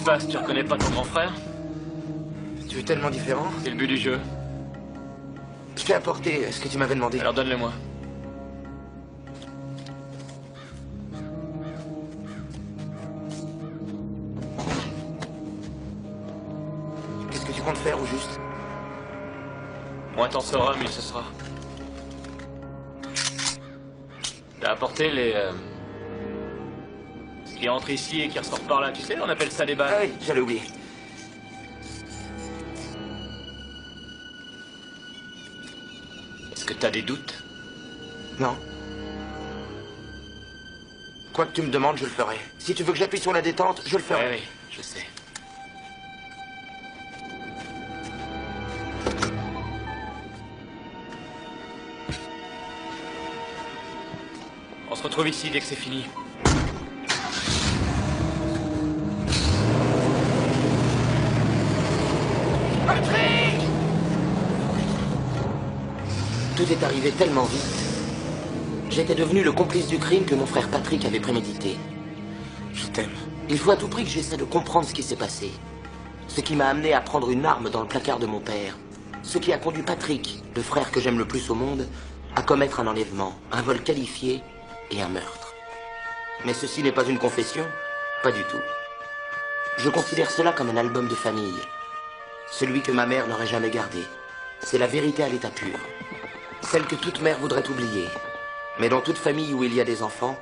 passe? Tu reconnais pas ton grand frère? Tu es tellement différent. C'est le but du jeu. Je t'ai apporté ce que tu m'avais demandé. Alors donne-le-moi. Qu'est-ce que tu comptes faire, au juste? Moins t'en sauras, mieux ce sera. T'as apporté les... ce qui entre ici et qui ressort par là, tu sais, on appelle ça des balles. Ah oui, j'allais oublier. Est-ce que t'as des doutes? Non. Quoi que tu me demandes, je le ferai. Si tu veux que j'appuie sur la détente, je le ferai. Oui, je sais. On se retrouve ici dès que c'est fini. Patrick! Tout est arrivé tellement vite. J'étais devenu le complice du crime que mon frère Patrick avait prémédité. Je t'aime. Il faut à tout prix que j'essaie de comprendre ce qui s'est passé. Ce qui m'a amené à prendre une arme dans le placard de mon père. Ce qui a conduit Patrick, le frère que j'aime le plus au monde, à commettre un enlèvement, un vol qualifié et un meurtre. Mais ceci n'est pas une confession, pas du tout. Je considère cela comme un album de famille. Celui que ma mère n'aurait jamais gardé. C'est la vérité à l'état pur. Celle que toute mère voudrait oublier. Mais dans toute famille où il y a des enfants,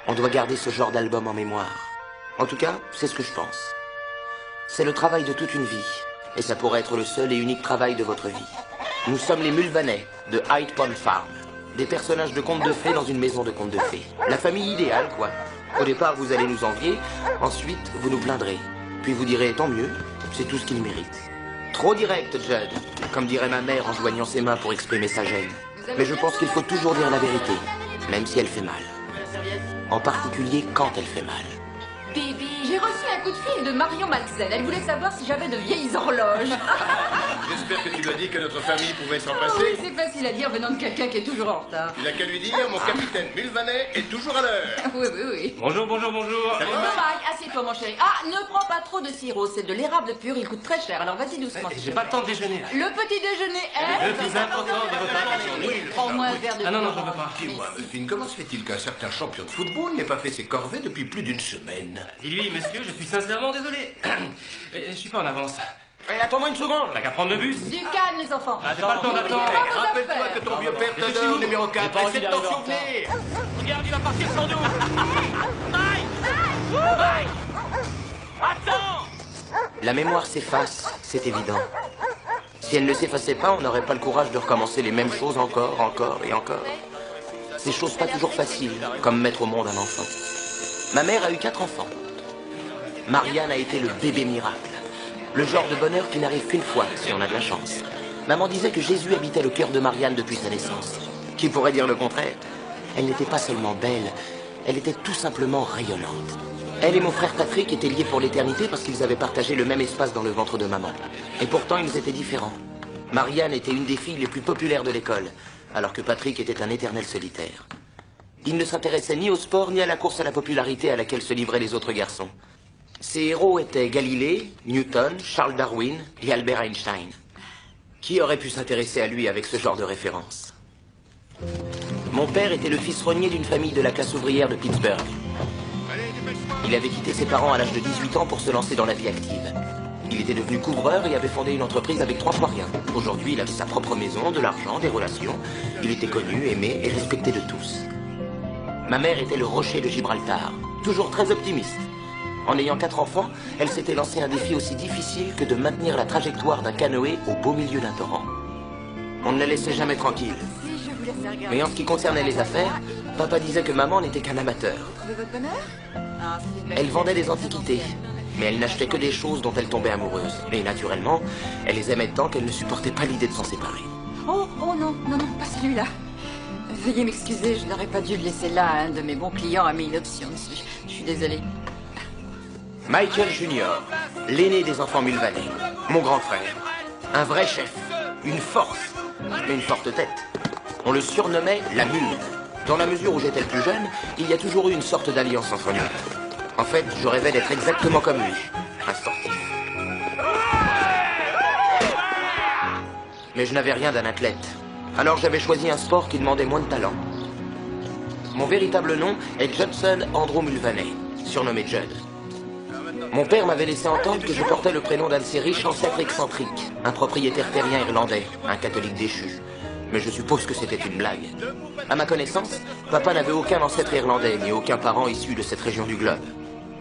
on doit garder ce genre d'album en mémoire. En tout cas, c'est ce que je pense. C'est le travail de toute une vie. Et ça pourrait être le seul et unique travail de votre vie. Nous sommes les Mulvaney, de Hyde Pond Farm. Des personnages de contes de fées dans une maison de contes de fées. La famille idéale, quoi. Au départ, vous allez nous envier. Ensuite, vous nous plaindrez. Puis vous direz, tant mieux, c'est tout ce qu'il mérite. Trop direct, Judd. Comme dirait ma mère en joignant ses mains pour exprimer sa gêne. Mais je pense qu'il faut toujours dire la vérité, même si elle fait mal. En particulier quand elle fait mal. Bibi, j'ai reçu un coup de fil de Marion Malzel. Elle voulait savoir si j'avais de vieilles horloges. J'espère que tu lui as dit que notre famille pouvait s'en Oui, passer. c'est facile à dire venant de quelqu'un qui est toujours en retard. Il n'a qu'à lui dire, mon capitaine Mulvaney est toujours à l'heure. Oui, oui, oui. Bonjour, bonjour, bonjour. Bonjour Mike, assieds-toi mon chéri. Ah, ne prends pas trop de sirop, c'est de l'érable pur, il coûte très cher, alors vas-y doucement. J'ai pas le temps de déjeuner, là. Le petit déjeuner est... Le plus important des repas. Prends-moi un verre de Ah non, non, vin. j'en veux pas. Dis-moi, Muffin, comment se fait-il qu'un certain champion de football n'ait pas fait ses corvées depuis plus d'une semaine? Dis-lui, monsieur, je suis sincèrement désolé. Je suis pas en avance. Attends-moi une seconde. T'as qu'à prendre le bus. Du calme les enfants. Ah, j'ai pas le temps d'attendre. N'oubliez pas vos Rappelle-toi affaires. que ton vieux père te Je suis donne où au numéro 4. pas envie Essaie de d'arriver t'en en retard. souvenir. Regarde, il va partir sans nous. Mike! Mike! Attends! La mémoire s'efface, c'est évident. Si elle ne s'effaçait pas, on n'aurait pas le courage de recommencer les mêmes choses encore, encore et encore. Ces choses pas toujours faciles, comme mettre au monde un enfant. Ma mère a eu 4 enfants. Marianne a été le bébé miracle. Le genre de bonheur qui n'arrive qu'une fois, si on a de la chance. Maman disait que Jésus habitait le cœur de Marianne depuis sa naissance. Qui pourrait dire le contraire? Elle n'était pas seulement belle, elle était tout simplement rayonnante. Elle et mon frère Patrick étaient liés pour l'éternité parce qu'ils avaient partagé le même espace dans le ventre de maman. Et pourtant, ils étaient différents. Marianne était une des filles les plus populaires de l'école, alors que Patrick était un éternel solitaire. Il ne s'intéressait ni au sport ni à la course à la popularité à laquelle se livraient les autres garçons. Ses héros étaient Galilée, Newton, Charles Darwin et Albert Einstein. Qui aurait pu s'intéresser à lui avec ce genre de référence? Mon père était le fils renié d'une famille de la classe ouvrière de Pittsburgh. Il avait quitté ses parents à l'âge de 18 ans pour se lancer dans la vie active. Il était devenu couvreur et avait fondé une entreprise avec 3 fois rien. Aujourd'hui, il avait sa propre maison, de l'argent, des relations. Il était connu, aimé et respecté de tous. Ma mère était le rocher de Gibraltar, toujours très optimiste. En ayant 4 enfants, elle s'était lancé un défi aussi difficile que de maintenir la trajectoire d'un canoë au beau milieu d'un torrent. On ne la laissait jamais tranquille. Si je vous laisse regarder. Mais en ce qui concernait les affaires, papa disait que maman n'était qu'un amateur. Vous trouvez votre bonheur? Ah, c'est une belle Elle vendait des antiquités, mais elle n'achetait que des choses dont elle tombait amoureuse. Et naturellement, elle les aimait tant qu'elle ne supportait pas l'idée de s'en séparer. Oh, oh non, non, non, pas celui-là. Veuillez m'excuser, je n'aurais pas dû le laisser là. Un de mes bons clients a mis une option dessus. Je suis désolée. Michael Junior, l'aîné des enfants Mulvaney, mon grand frère. Un vrai chef, une force, mais une forte tête. On le surnommait la Mule. Dans la mesure où j'étais le plus jeune, il y a toujours eu une sorte d'alliance entre nous. En fait, je rêvais d'être exactement comme lui. Un Mais je n'avais rien d'un athlète. Alors j'avais choisi un sport qui demandait moins de talent. Mon véritable nom est Judson Andrew Mulvaney, surnommé Judd. Mon père m'avait laissé entendre que je portais le prénom d'un de ses riches ancêtres excentriques, un propriétaire terrien irlandais, un catholique déchu. Mais je suppose que c'était une blague. À ma connaissance, papa n'avait aucun ancêtre irlandais, ni aucun parent issu de cette région du globe.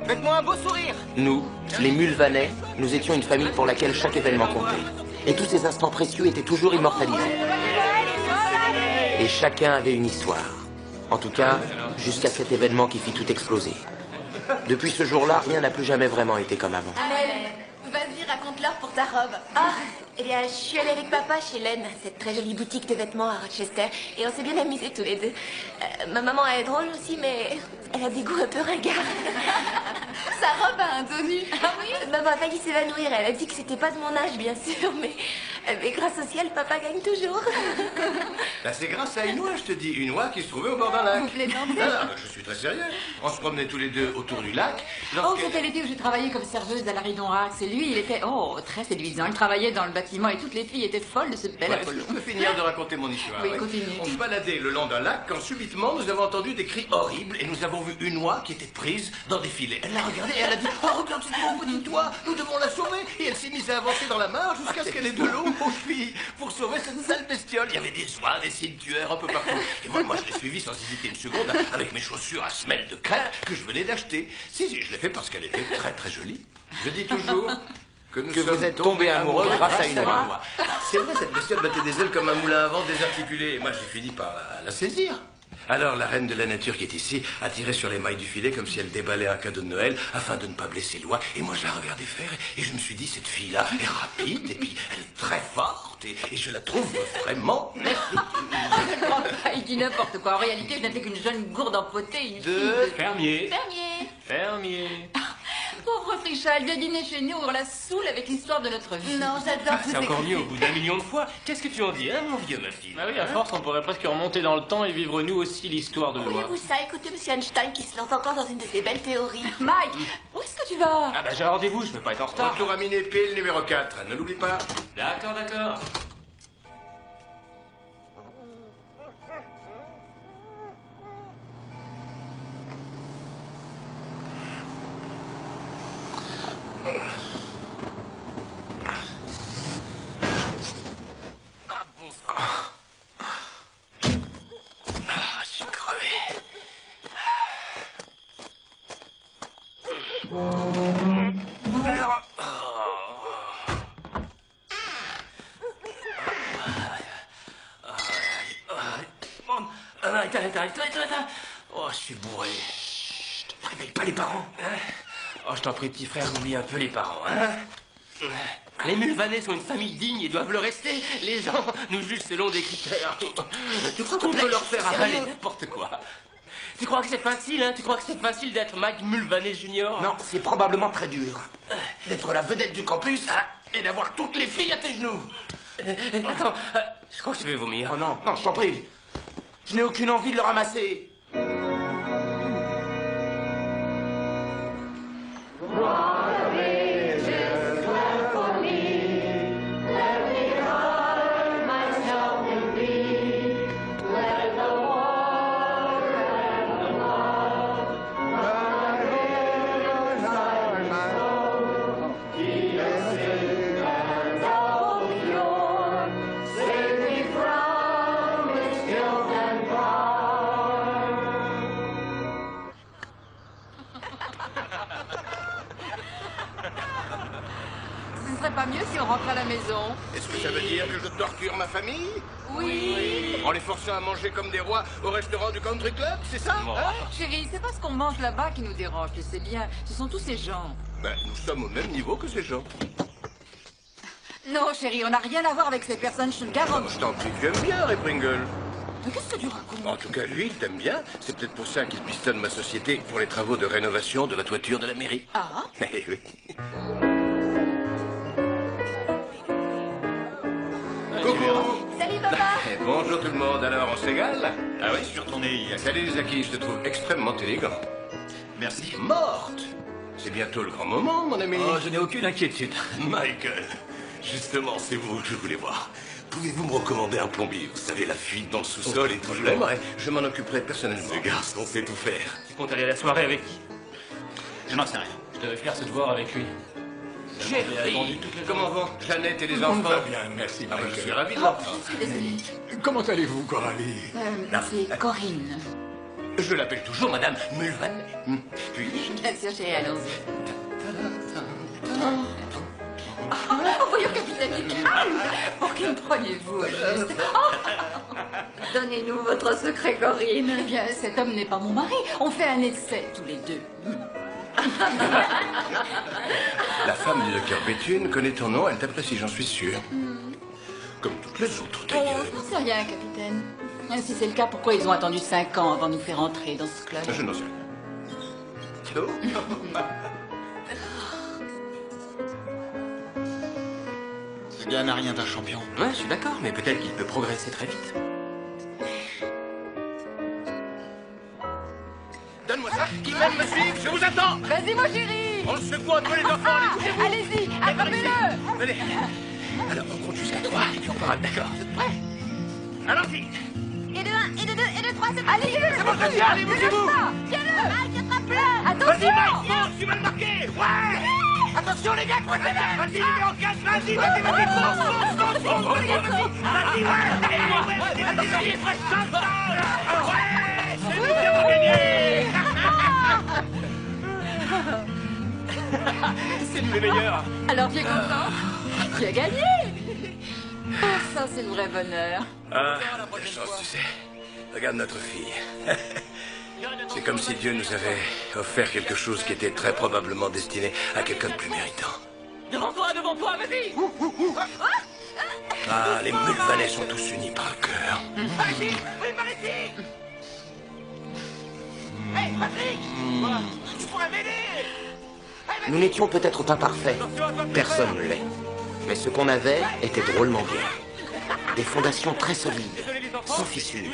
Faites-moi un beau sourire. Nous, les Mulvaney, nous étions une famille pour laquelle chaque événement comptait. Et tous ces instants précieux étaient toujours immortalisés. Et chacun avait une histoire. En tout cas, jusqu'à cet événement qui fit tout exploser. Depuis ce jour-là, rien n'a plus jamais vraiment été comme avant. Amel, vas-y, raconte-leur pour ta robe. Ah, eh bien, je suis allée avec papa chez Len, cette très jolie boutique de vêtements à Rochester, et on s'est bien amusés tous les deux. Ma maman est drôle aussi, mais elle a des goûts un peu ringards. Sa robe a un dos nu. Ah oui? Maman a failli s'évanouir, elle a dit que c'était pas de mon âge, bien sûr, mais grâce au ciel, papa gagne toujours. Là, c'est grâce à une oie, je te dis. Une oie qui se trouvait au bord d'un lac. Vous plaisantez? Ah, je suis très sérieux. On se promenait tous les deux autour du lac. Oh, c'était l'été où j'ai travaillé comme serveuse à la Ridon-Rax. Et lui, il était, très séduisant. Il travaillait dans le bâtiment et toutes les filles étaient folles de ce bel Apollon. Je peux finir de raconter mon histoire. Oui, continue. On se baladait le long d'un lac quand subitement nous avons entendu des cris horribles et nous avons vu une oie qui était prise dans des filets. Elle l'a regardée et elle a dit « Oh, regarde cette pauvre petite oie, nous devons la sauver !» Et elle s'est mise à avancer dans la mare jusqu'à ce qu'elle ait de l'eau aux filles pour sauver cette sale bestiole. Il y avait des oies, des cygnes tueurs un peu partout. Et moi je l'ai suivie sans hésiter une seconde avec mes chaussures à semelles de crêpe que je venais d'acheter. Si, je l'ai fait parce qu'elle était très très jolie. Je dis toujours que vous êtes tombé amoureux grâce à une oie. C'est vrai, cette bestiole battait des ailes comme un moulin à vent désarticulé. Et moi, j'ai fini par la saisir. Alors, la reine de la nature qui est ici a tiré sur les mailles du filet comme si elle déballait un cadeau de Noël afin de ne pas blesser l'oie. Et moi, je la regardais faire et je me suis dit, cette fille-là est rapide et puis elle est très forte et je la trouve vraiment merveilleuse. Je ne crois pas, il dit n'importe quoi. En réalité, je n'étais qu'une jeune gourde empotée, une fille de... Fermier. Fermier. Fermier. Pauvre Trisha, elle vient dîner chez nous, on la saoule avec l'histoire de notre vie. Non, j'adore C'est encore mieux au bout d'1 million de fois. Qu'est-ce que tu en dis, hein, mon vieux, ma fille? Ah oui, à force, on pourrait presque remonter dans le temps et vivre nous aussi l'histoire de l'oie. Voyez-vous ça? Écoutez Monsieur Einstein qui se lance encore dans une de ses belles théories. Mike, où est-ce que tu vas? Ah bah j'ai un rendez-vous, je peux pas être en retard. Retour à Minépile, numéro 4. Ne l'oublie pas. D'accord, d'accord. Je suis crevé. Arrête. Oh, je suis bourré. Chut, réveille pas les parents. Oh, je t'en prie, petit frère, oublie un peu les parents, hein. Les Mulvaney sont une famille digne et doivent le rester. Les gens nous jugent selon des critères. Tu crois qu'on peut leur faire avaler n'importe quoi? Tu crois que c'est facile, hein? Tu crois que c'est facile d'être Mike Mulvaney Jr.? Non, c'est probablement très dur. D'être la vedette du campus et d'avoir toutes les filles à tes genoux. Attends, je crois que je vais vomir. Oh non, je t'en prie. Je n'ai aucune envie de le ramasser. Ce ne serait pas mieux si on rentrait à la maison? Est-ce que ça veut dire que je torture ma famille? Oui. En les forçant à manger comme des rois au restaurant du country club, c'est ça? Hein? Chérie, c'est pas ce qu'on mange là-bas qui nous dérange, tu sais bien. Ce sont tous ces gens. Ben, nous sommes au même niveau que ces gens. Non, chérie, on n'a rien à voir avec ces personnes, je te le garantis. Je t'en prie, tu aimes bien Ray Pringle. Mais qu'est-ce que tu racontes? En tout cas, lui, il t'aime bien. C'est peut-être pour ça qu'il pistonne ma société pour les travaux de rénovation de la toiture de la mairie. Ah? Eh oui. Coucou. Salut papa. Eh, bonjour tout le monde, alors on s'égale? Ah oui, je suis retourné hier. Salut Zaki, je te trouve extrêmement élégant. Merci. Morte. C'est bientôt le grand moment, mon ami. Oh, je n'ai aucune inquiétude. Michael, justement, c'est vous que je voulais voir. Pouvez-vous me recommander un plombier? Vous savez, la fuite dans le sous-sol et tout. Je l'aimerais. Je m'en occuperai personnellement. Ce garçon sait tout faire. Tu comptes aller à la soirée avec qui? Je n'en sais rien. Je devais faire ce devoir avec lui. Chérie, comment vont Jeannette et les enfants? Va bien, merci, Ah, je suis Michael. ravi de Oh, l'entendre. je suis désolée. Comment allez-vous, Coralie? C'est Corinne. Je l'appelle toujours Madame Mulvaney. Puis-je? Bien sûr, chérie, allons-y. Voyons, capitaine, du calme. Pour qui me prenez-vous au geste? Donnez-nous votre secret, Corinne. Eh bien, cet homme n'est pas mon mari. On fait un essai, tous les deux. La femme du docteur Béthune connaît ton nom, elle t'apprécie, j'en suis sûr. Comme toutes les autres, Alors, d'ailleurs. je n'en sais rien, capitaine. Si c'est le cas, pourquoi ils ont attendu 5 ans avant de nous faire entrer dans ce club? Je n'en sais rien. Ce gars n'a rien d'un champion. Ouais, je suis d'accord, mais peut-être qu'il peut progresser très vite. Donne-moi ça. Qui va me suivre? Je vous attends. Vas-y, mon chéri. On le secoue un peu, les enfants. Allez, bougez-vous. Allez-y, attrapez-le. Venez. Alors, on compte jusqu'à 3 et puis on part. D'accord. Vous êtes prêts? Allons-y. Et de 1, et de 2, et de 3, c'est Allez, C'est bon, je le tiens. Allez, bougez-vous. tiens-le. Mike, attrape-le. Vas-y, Attention. Mike, fonce, tu vas le marquer. Ouais. Attention, les gars, vas-y, numéro 4, vas-y, fonce, vas-y, ouais. Vas-y, presque 100 ouais, c'est nous qui avons gagné. C'est nous les meilleurs. Alors, tu es content? Tu as gagné. Oh, ça, c'est le vrai bonheur. Ah, quelle chance, tu sais. Regarde notre fille. C'est comme si Dieu nous avait offert quelque chose qui était très probablement destiné à quelqu'un de plus méritant. Devant toi, vas-y! Ah, les Mulvaney sont tous unis par le cœur. Par ici! Oui, par ici! Hey, Patrick! Tu pourrais m'aider! Nous n'étions peut-être pas parfaits. Personne ne l'est. Mais ce qu'on avait était drôlement bien. Des fondations très solides, sans fissures.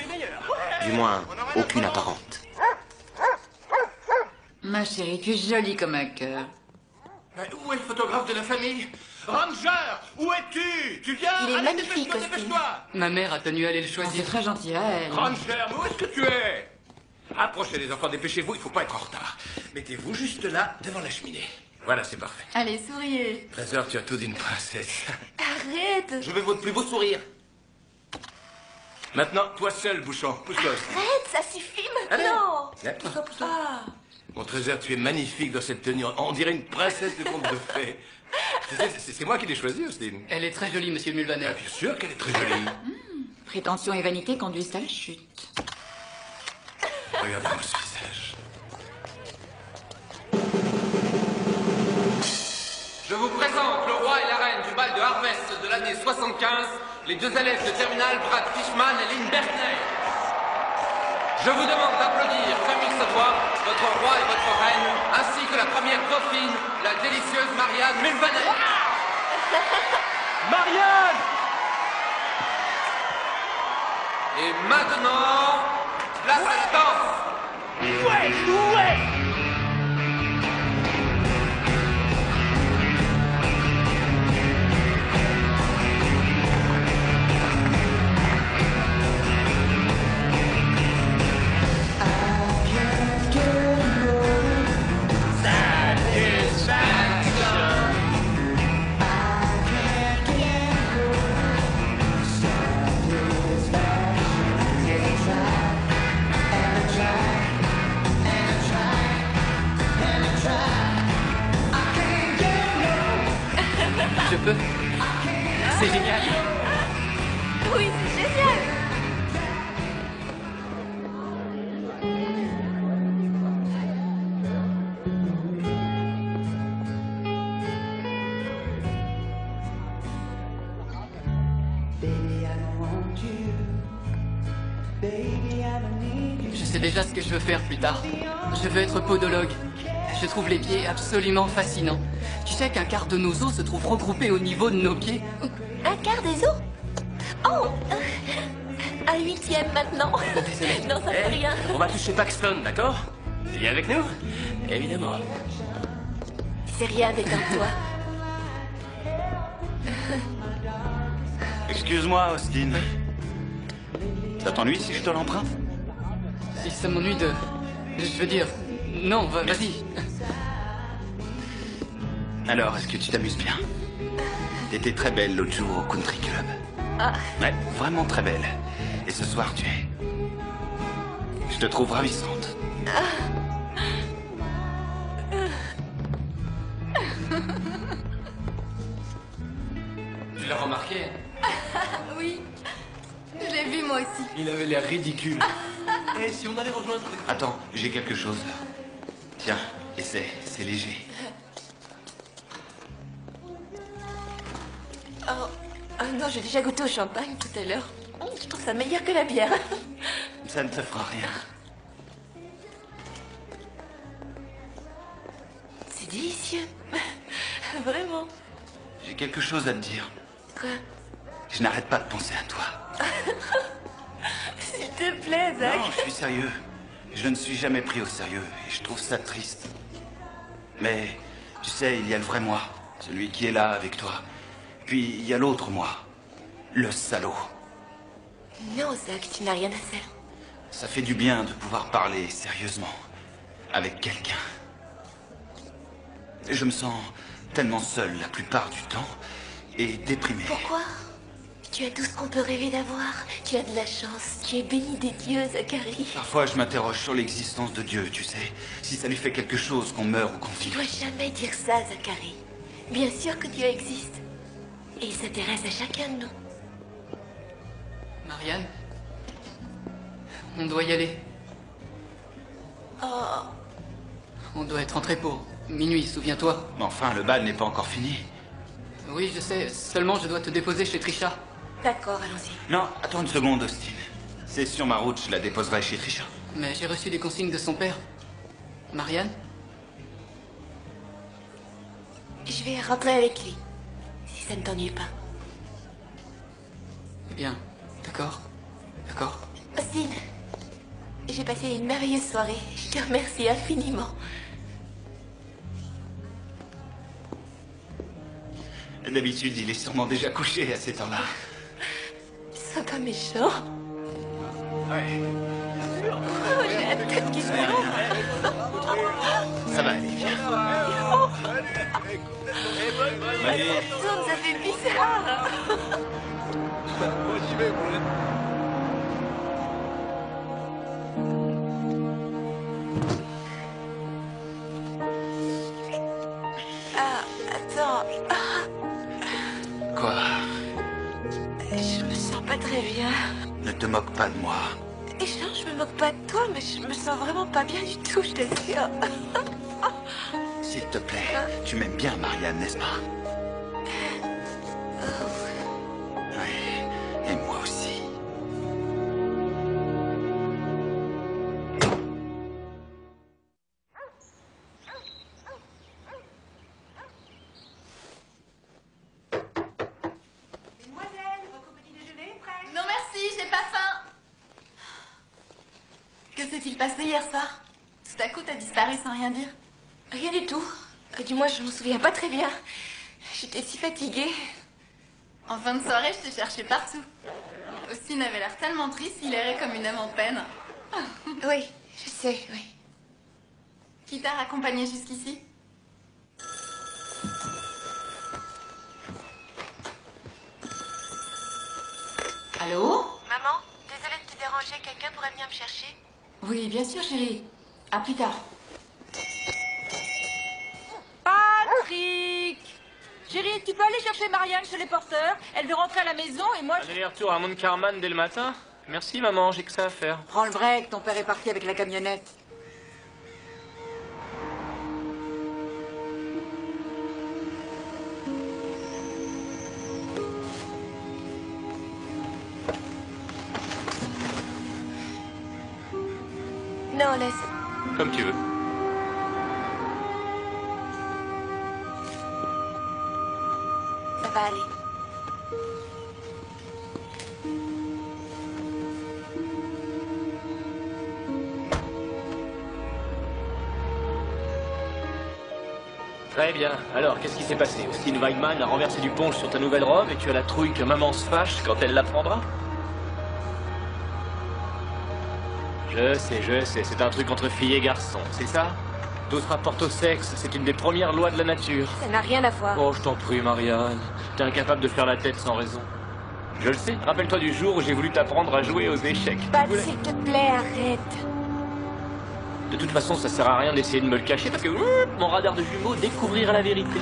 Du moins, aucune apparente. Ma chérie, tu es jolie comme un cœur. Où est le photographe de la famille? Ranger, où es-tu? Tu viens? Il est Allez, magnifique, dépêche-toi, Austin. dépêche-toi. Ma mère a tenu à aller le C'est choisir. très gentil à elle. Ranger, mais où est-ce que tu es? Approchez les enfants, dépêchez-vous, il faut pas être en retard. Mettez-vous juste là, devant la cheminée. Voilà, c'est parfait. Allez, souriez. Trésor, tu as tout d'une princesse. Arrête. Je veux votre plus beau sourire. Maintenant, toi seul, Bouchon, pousse-toi. Arrête, ça suffit maintenant. Pousse-toi, pousse-toi. Mon Trésor, tu es magnifique dans cette tenue. On dirait une princesse de conte de fées. C'est moi qui l'ai choisie, Austin. Elle est très jolie, monsieur Mulvaney. Ah, bien sûr qu'elle est très jolie. Prétention et vanité conduisent à la chute. Regardez-moi ce visage. Je vous présente le roi et la reine du bal de Harvest de l'année 75, les deux élèves de terminale Brad Fishman et Lynn Bertney. Je vous demande d'applaudir comme il se doit votre roi et votre reine, ainsi que la première dauphine, la délicieuse Marianne Mulvaney. Marianne! Et maintenant, place à la danse. Je peux? C'est génial. Oui, c'est génial. Je sais déjà ce que je veux faire plus tard. Je veux être podologue. Je trouve les pieds absolument fascinants. Tu sais qu'un quart de nos os se trouve regroupé au niveau de nos pieds? Un quart des os. Oh, un huitième maintenant. Désolé. Non, ça fait rien. On va toucher Paxton, d'accord? Tu viens avec nous? Évidemment. C'est rien, détends-toi. Excuse-moi, Austin. Ça t'ennuie si je te l'emprunte? Si ça m'ennuie de... Je veux dire... Non, vas-y. Alors, est-ce que tu t'amuses bien? T'étais très belle l'autre jour au Country Club. Ouais, vraiment très belle. Et ce soir, tu es... Je te trouve ravissante. Tu l'as remarqué? Oui, je l'ai vu moi aussi. Il avait l'air ridicule. Et si on allait rejoindre... Attends, j'ai quelque chose. Tiens, essaie, c'est léger. Oh non, j'ai déjà goûté au champagne tout à l'heure. Je trouve ça meilleur que la bière. Ça ne te fera rien. C'est délicieux. Vraiment. J'ai quelque chose à te dire. Quoi? Je n'arrête pas de penser à toi. S'il te plaît, Zach. Non, je suis sérieux. Je ne suis jamais pris au sérieux et je trouve ça triste. Mais, tu sais, il y a le vrai moi, celui qui est là avec toi. Puis, il y a l'autre moi, le salaud. Non, Zach, tu n'as rien à faire. Ça fait du bien de pouvoir parler sérieusement avec quelqu'un. Je me sens tellement seul la plupart du temps et déprimé. Pourquoi? Tu as tout ce qu'on peut rêver d'avoir. Tu as de la chance. Tu es béni des dieux, Zachary. Parfois, je m'interroge sur l'existence de Dieu, tu sais. Si ça lui fait quelque chose qu'on meure ou qu'on Tu vive. dois jamais dire ça, Zachary. Bien sûr que Dieu existe. Et il s'intéresse à chacun de nous. Marianne? On doit y aller. Oh, On doit être entré pour minuit, souviens-toi. Mais enfin, le bal n'est pas encore fini. Oui, je sais. Seulement, je dois te déposer chez Trisha. d'accord, allons-y. Non, attends une seconde, Austin. C'est sur ma route, je la déposerai chez Trisha. Mais j'ai reçu des consignes de son père. Marianne? Je vais rentrer avec lui. Si ça ne t'ennuie pas. Bien. D'accord. D'accord. Austin, j'ai passé une merveilleuse soirée. Je te remercie infiniment. D'habitude, il est sûrement déjà couché à ces temps-là. Sois pas méchant. Oh, j'ai la tête qui se tourne. Ça va aller, viens. Allez. Tourne, ça fait bizarre. Ah, attends. Quoi? Je me sens pas très bien. Ne te moque pas de moi. Et non, je me moque pas de toi, mais je me sens vraiment pas bien du tout, je t'assure. S'il te plaît, tu m'aimes bien, Marianne, n'est-ce pas? Oui, et moi aussi. Non merci, j'ai pas faim. Que s'est-il passé hier soir? Tout à coup, t'as disparu sans rien dire. Rien du tout. Du moins, je m'en souviens pas très bien. J'étais si fatiguée. En fin de soirée, je t'ai cherché partout. Austin avait l'air tellement triste, il errait comme une âme en peine. Oui, je sais, oui. Qui t'a raccompagné jusqu'ici? Allô? Maman, désolée de te déranger. Quelqu'un pourrait venir me chercher? Oui, bien sûr, chérie. À plus tard. Patrick! Chérie, tu peux aller chercher Marianne chez les porteurs? Elle veut rentrer à la maison et moi je... Aller-retour à Mount Carman dès le matin? Merci, maman, j'ai que ça à faire. Prends le break, ton père est parti avec la camionnette. Non, laisse. Comme tu veux. Ça va aller. Très bien. Alors, qu'est-ce qui s'est passé? Austin Weidman a renversé du punch sur ta nouvelle robe et tu as la trouille que maman se fâche quand elle la prendra? Je sais, c'est un truc entre filles et garçons, c'est ça? Tout se rapporte au sexe, c'est une des premières lois de la nature. Ça n'a rien à voir. Oh, je t'en prie, Marianne. T'es incapable de faire la tête sans raison. Je le sais, rappelle-toi du jour où j'ai voulu t'apprendre à jouer aux échecs. Pat, s'il te plaît, arrête. De toute façon, ça sert à rien d'essayer de me le cacher parce que mon radar de jumeaux découvrira la vérité.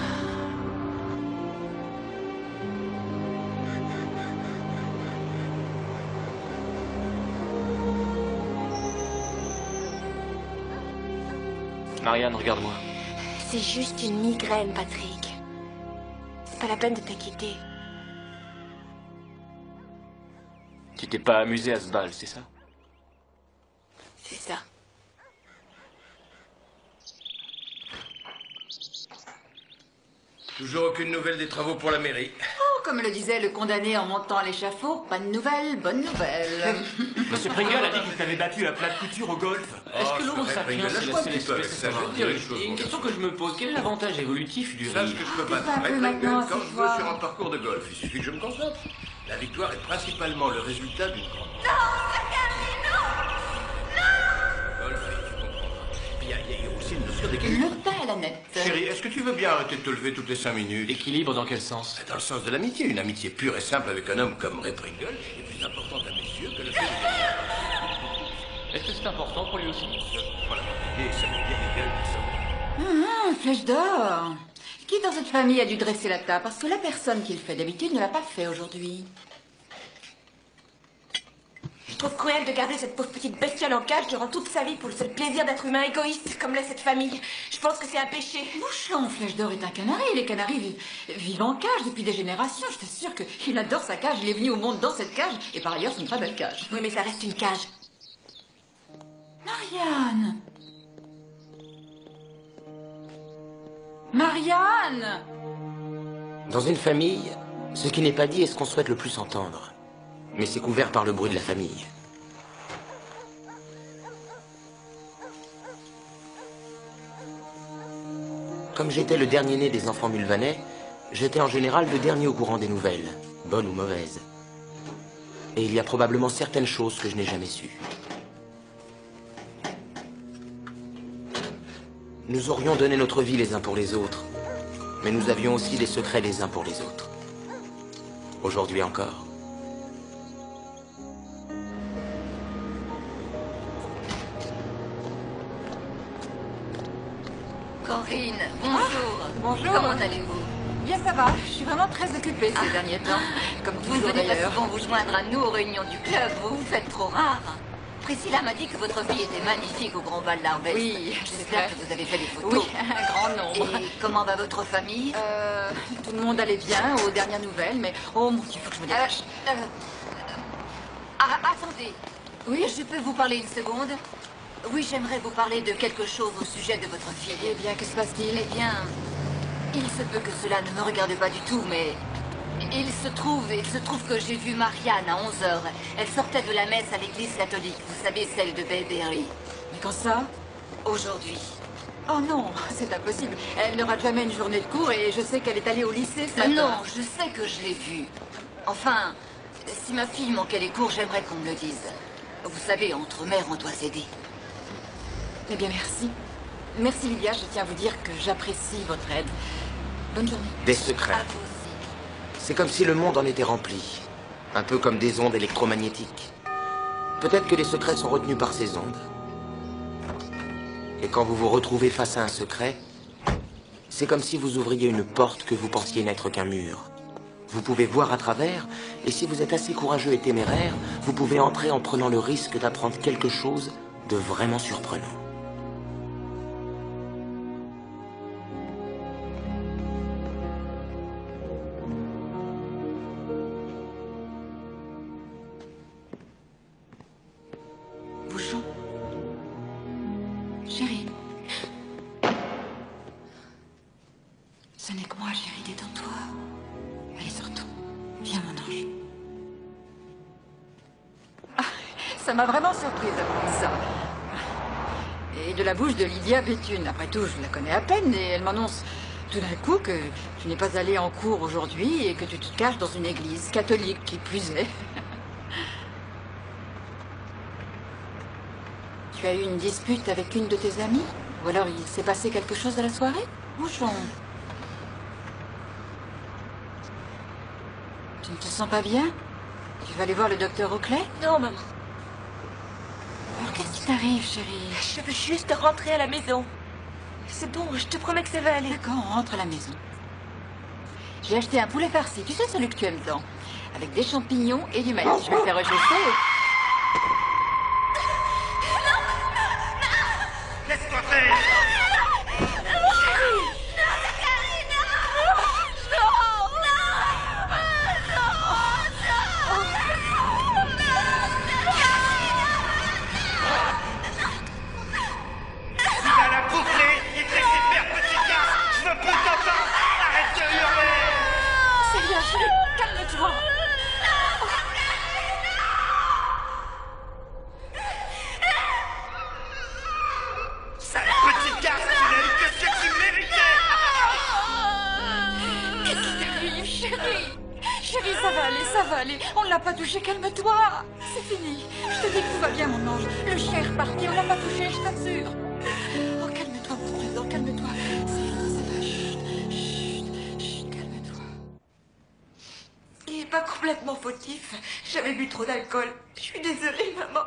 Marianne, regarde-moi. C'est juste une migraine, Patrick. C'est pas la peine de t'inquiéter. Tu t'es pas amusé à ce bal, c'est ça? C'est ça. Toujours aucune nouvelle des travaux pour la mairie. Oh, comme le disait le condamné en montant à l'échafaud, pas de nouvelles, bonne nouvelle. Monsieur Pringle a dit qu'il t'avait battu à plat de couture au golf. Est-ce que l'homo sapiens, c'est la seule espèce à savoir dire une question que je me pose, quel est l'avantage évolutif du Sache rire? que je peux pas un peu Pringle maintenant, quand ce je veux soir. sur un parcours de golf. Il suffit que je me concentre. La victoire est principalement le résultat d'une grande... Golf, tu comprendras. Puis il y a aussi une notion d'équilibre. Le pain à la nette. Chérie, est-ce que tu veux bien arrêter de te lever toutes les 5 minutes? Équilibre dans quel sens? Dans le sens de l'amitié. Une amitié pure et simple avec un homme comme Ray Pringle est plus importante à mes yeux que le fait de... Est-ce que c'est important pour lui aussi? Voilà, et ça met bien les gueules qui sont... Flèche d'or. Qui dans cette famille a dû dresser la table? Parce que la personne qui le fait d'habitude ne l'a pas fait aujourd'hui. Je trouve cruel de garder cette pauvre petite bestiole en cage durant toute sa vie pour le seul plaisir d'être humain égoïste comme l'est cette famille. Je pense que c'est un péché. Bouchon, Flèche d'or est un canari. Les canaris vivent en cage depuis des générations. Je t'assure qu'il adore sa cage. Il est venu au monde dans cette cage. Et par ailleurs, c'est une très belle cage. Oui, mais ça reste une cage. Marianne! Marianne! Dans une famille, ce qui n'est pas dit est ce qu'on souhaite le plus entendre. Mais c'est couvert par le bruit de la famille. Comme j'étais le dernier-né des enfants mulvanais, j'étais en général le dernier au courant des nouvelles, bonnes ou mauvaises. Et il y a probablement certaines choses que je n'ai jamais sues. Nous aurions donné notre vie les uns pour les autres, mais nous avions aussi des secrets les uns pour les autres. Aujourd'hui encore. Corinne, bonjour. Bonjour. Comment allez-vous? Bien, ça va. Je suis vraiment très occupée ces derniers temps. Comme Vous toujours venez pas d'ailleurs. souvent vous joindre à nous aux réunions du club. Vous vous faites trop rare. Priscilla m'a dit que votre fille était magnifique au Grand Bal d'Harvest. Oui, j'espère que vous avez fait des photos. Oui, un grand nombre. Et comment va votre famille? Tout le monde allait bien aux dernières nouvelles, mais oh mon Dieu, il faut que je me dépêche. Attendez. Oui, je peux vous parler une seconde? Oui, j'aimerais vous parler de quelque chose au sujet de votre fille. Eh bien, que se passe-t-il? Eh bien, il se peut que cela ne me regarde pas du tout, mais il se trouve que j'ai vu Marianne à 11h. Elle sortait de la messe à l'église catholique, vous savez, celle de Bayberry. Mais quand ça? Aujourd'hui. Oh non, c'est impossible. Elle n'aura jamais une journée de cours et je sais qu'elle est allée au lycée ce matin. Non, je sais que je l'ai vue. Enfin, si ma fille manquait les cours, j'aimerais qu'on me le dise. Vous savez, entre mères, on doit s'aider. Eh bien, merci. Merci, Lydia. Je tiens à vous dire que j'apprécie votre aide. Bonne journée. Des secrets. À vous aussi. C'est comme si le monde en était rempli. Un peu comme des ondes électromagnétiques. Peut-être que les secrets sont retenus par ces ondes. Et quand vous vous retrouvez face à un secret, c'est comme si vous ouvriez une porte que vous pensiez n'être qu'un mur. Vous pouvez voir à travers, et si vous êtes assez courageux et téméraire, vous pouvez entrer en prenant le risque d'apprendre quelque chose de vraiment surprenant. Bouchon. Chérie. Ce n'est que moi, chérie, détends-toi. Allez, sortons. Viens, mon ange. Ah, ça m'a vraiment surprise d'apprendre ça. Et de la bouche de Lydia Béthune. Après tout, je la connais à peine et elle m'annonce tout d'un coup que tu n'es pas allé en cours aujourd'hui et que tu te caches dans une église catholique qui plus est. Tu as eu une dispute avec une de tes amies? Ou alors il s'est passé quelque chose à la soirée? Bouchon. Tu ne te sens pas bien? Tu vas aller voir le docteur Oakley? Non, maman. Alors qu'est-ce qui t'arrive, chérie? Je veux juste rentrer à la maison. C'est bon, je te promets que ça va aller. D'accord, on rentre à la maison. J'ai acheté un poulet farci, tu sais celui que tu aimes tant, avec des champignons et du maïs. Je vais le faire réchauffer. Laisse-toi faire! Calme-toi. Sale petite garce, tu n'as eu que ce que tu méritais! Qu'est-ce qui t'arrive, chérie? Chérie, ça va aller. On ne l'a pas touché, calme-toi. C'est fini. Je te dis que tout va bien, mon ange. Le chien est reparti, on l'a pas touché, je t'assure. Oh, calme-toi, mon trésor, calme-toi. Ça va, chut, calme-toi. Il n'est pas complètement fautif. J'avais bu trop d'alcool. Je suis désolée, maman.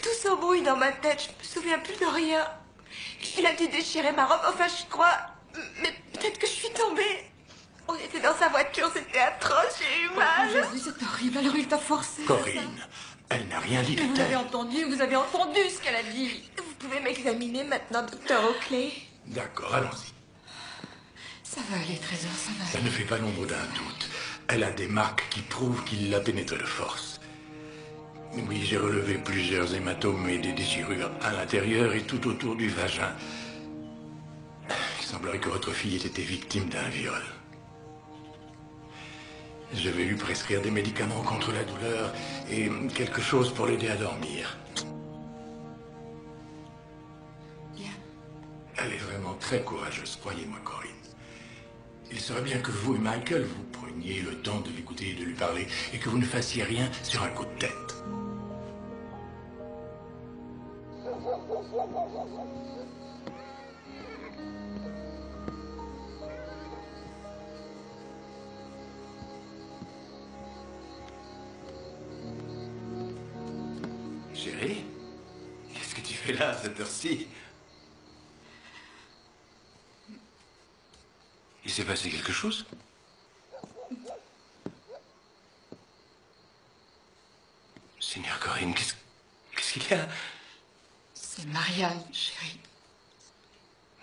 Tout s'embrouille dans ma tête. Je me souviens plus de rien. Il a dû déchirer ma robe. Enfin, je crois. Mais peut-être que je suis tombée. On était dans sa voiture. C'était atroce. J'ai eu mal. Oh, Jésus, c'est horrible. Alors il t'a forcé. Corinne, elle n'a rien dit de Vous avez tel. entendu ce qu'elle a dit. Vous pouvez m'examiner maintenant, docteur Oakley? D'accord, allons-y. Ça va aller, trésor, ça va Ça aller. ne fait pas l'ombre d'un doute. Elle a des marques qui prouvent qu'il l'a pénétrée de force. Oui, j'ai relevé plusieurs hématomes et des déchirures à l'intérieur et tout autour du vagin. Il semblerait que votre fille ait été victime d'un viol. Je vais lui prescrire des médicaments contre la douleur et quelque chose pour l'aider à dormir. Bien. Elle est vraiment très courageuse, croyez-moi, Corinne. Il serait bien que vous et Michael, vous preniez le temps de l'écouter et de lui parler, et que vous ne fassiez rien sur un coup de tête. Chérie, qu'est-ce que tu fais là à cette heure-ci? Il s'est passé quelque chose? Seigneur Corinne, qu'est-ce qu'il y a? C'est Marianne, chérie.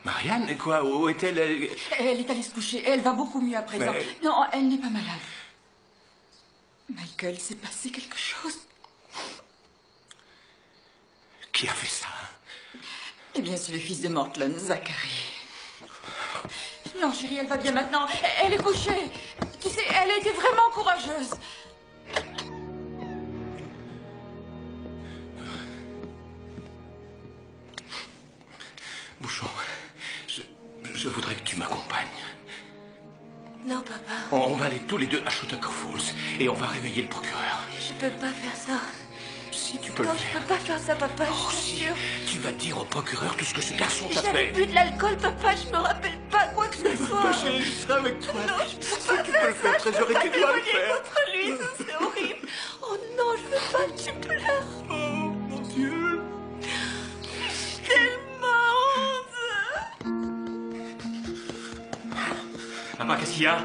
Marianne, et quoi? Où est-elle? Elle est allée se coucher. Elle va beaucoup mieux à présent. Mais- Non, elle n'est pas malade. Michael, s'est passé quelque chose. Qui a fait ça? Eh bien, c'est le fils de Mortland, Zachary. Non, chérie, elle va bien maintenant. Elle est couchée. Tu sais, elle a été vraiment courageuse. Bouchon, je voudrais que tu m'accompagnes. Non, papa. On va aller tous les deux à Chautauqua Falls et on va réveiller le procureur. Je peux pas faire ça. Si tu peux Non, le je faire. peux pas faire ça, papa. Oh, Je suis si. sûre. Tu vas dire au procureur tout ce que ce garçon t'a J'avais fait. bu de l'alcool, papa. Je me rappelle pas quoi que ce soit. Ma chérie, je serai avec toi. Non, je peux pas tu peux le faire, Trésor, et tu dois le témoigner faire. contre lui, ça c'est horrible. Oh non, je veux pas que tu pleures. Oh, mon Dieu. Tellement honte. Papa, qu'est-ce qu'il y a?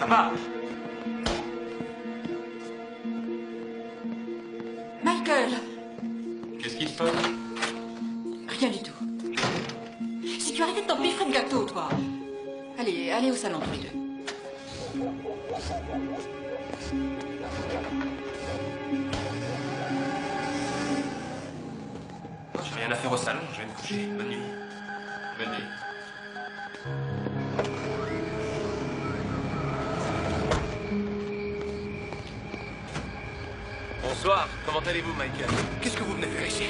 Papa! Michael, Qu'est-ce qui se passe? rien du tout. Si tu arrêtais de t'empiffrer de gâteau, toi. Allez au salon, tous les deux. J'ai rien à faire au salon, je vais me coucher. Bonne nuit. Bonne nuit. Bonsoir, comment allez-vous, Michael? Qu'est-ce que vous venez faire ici?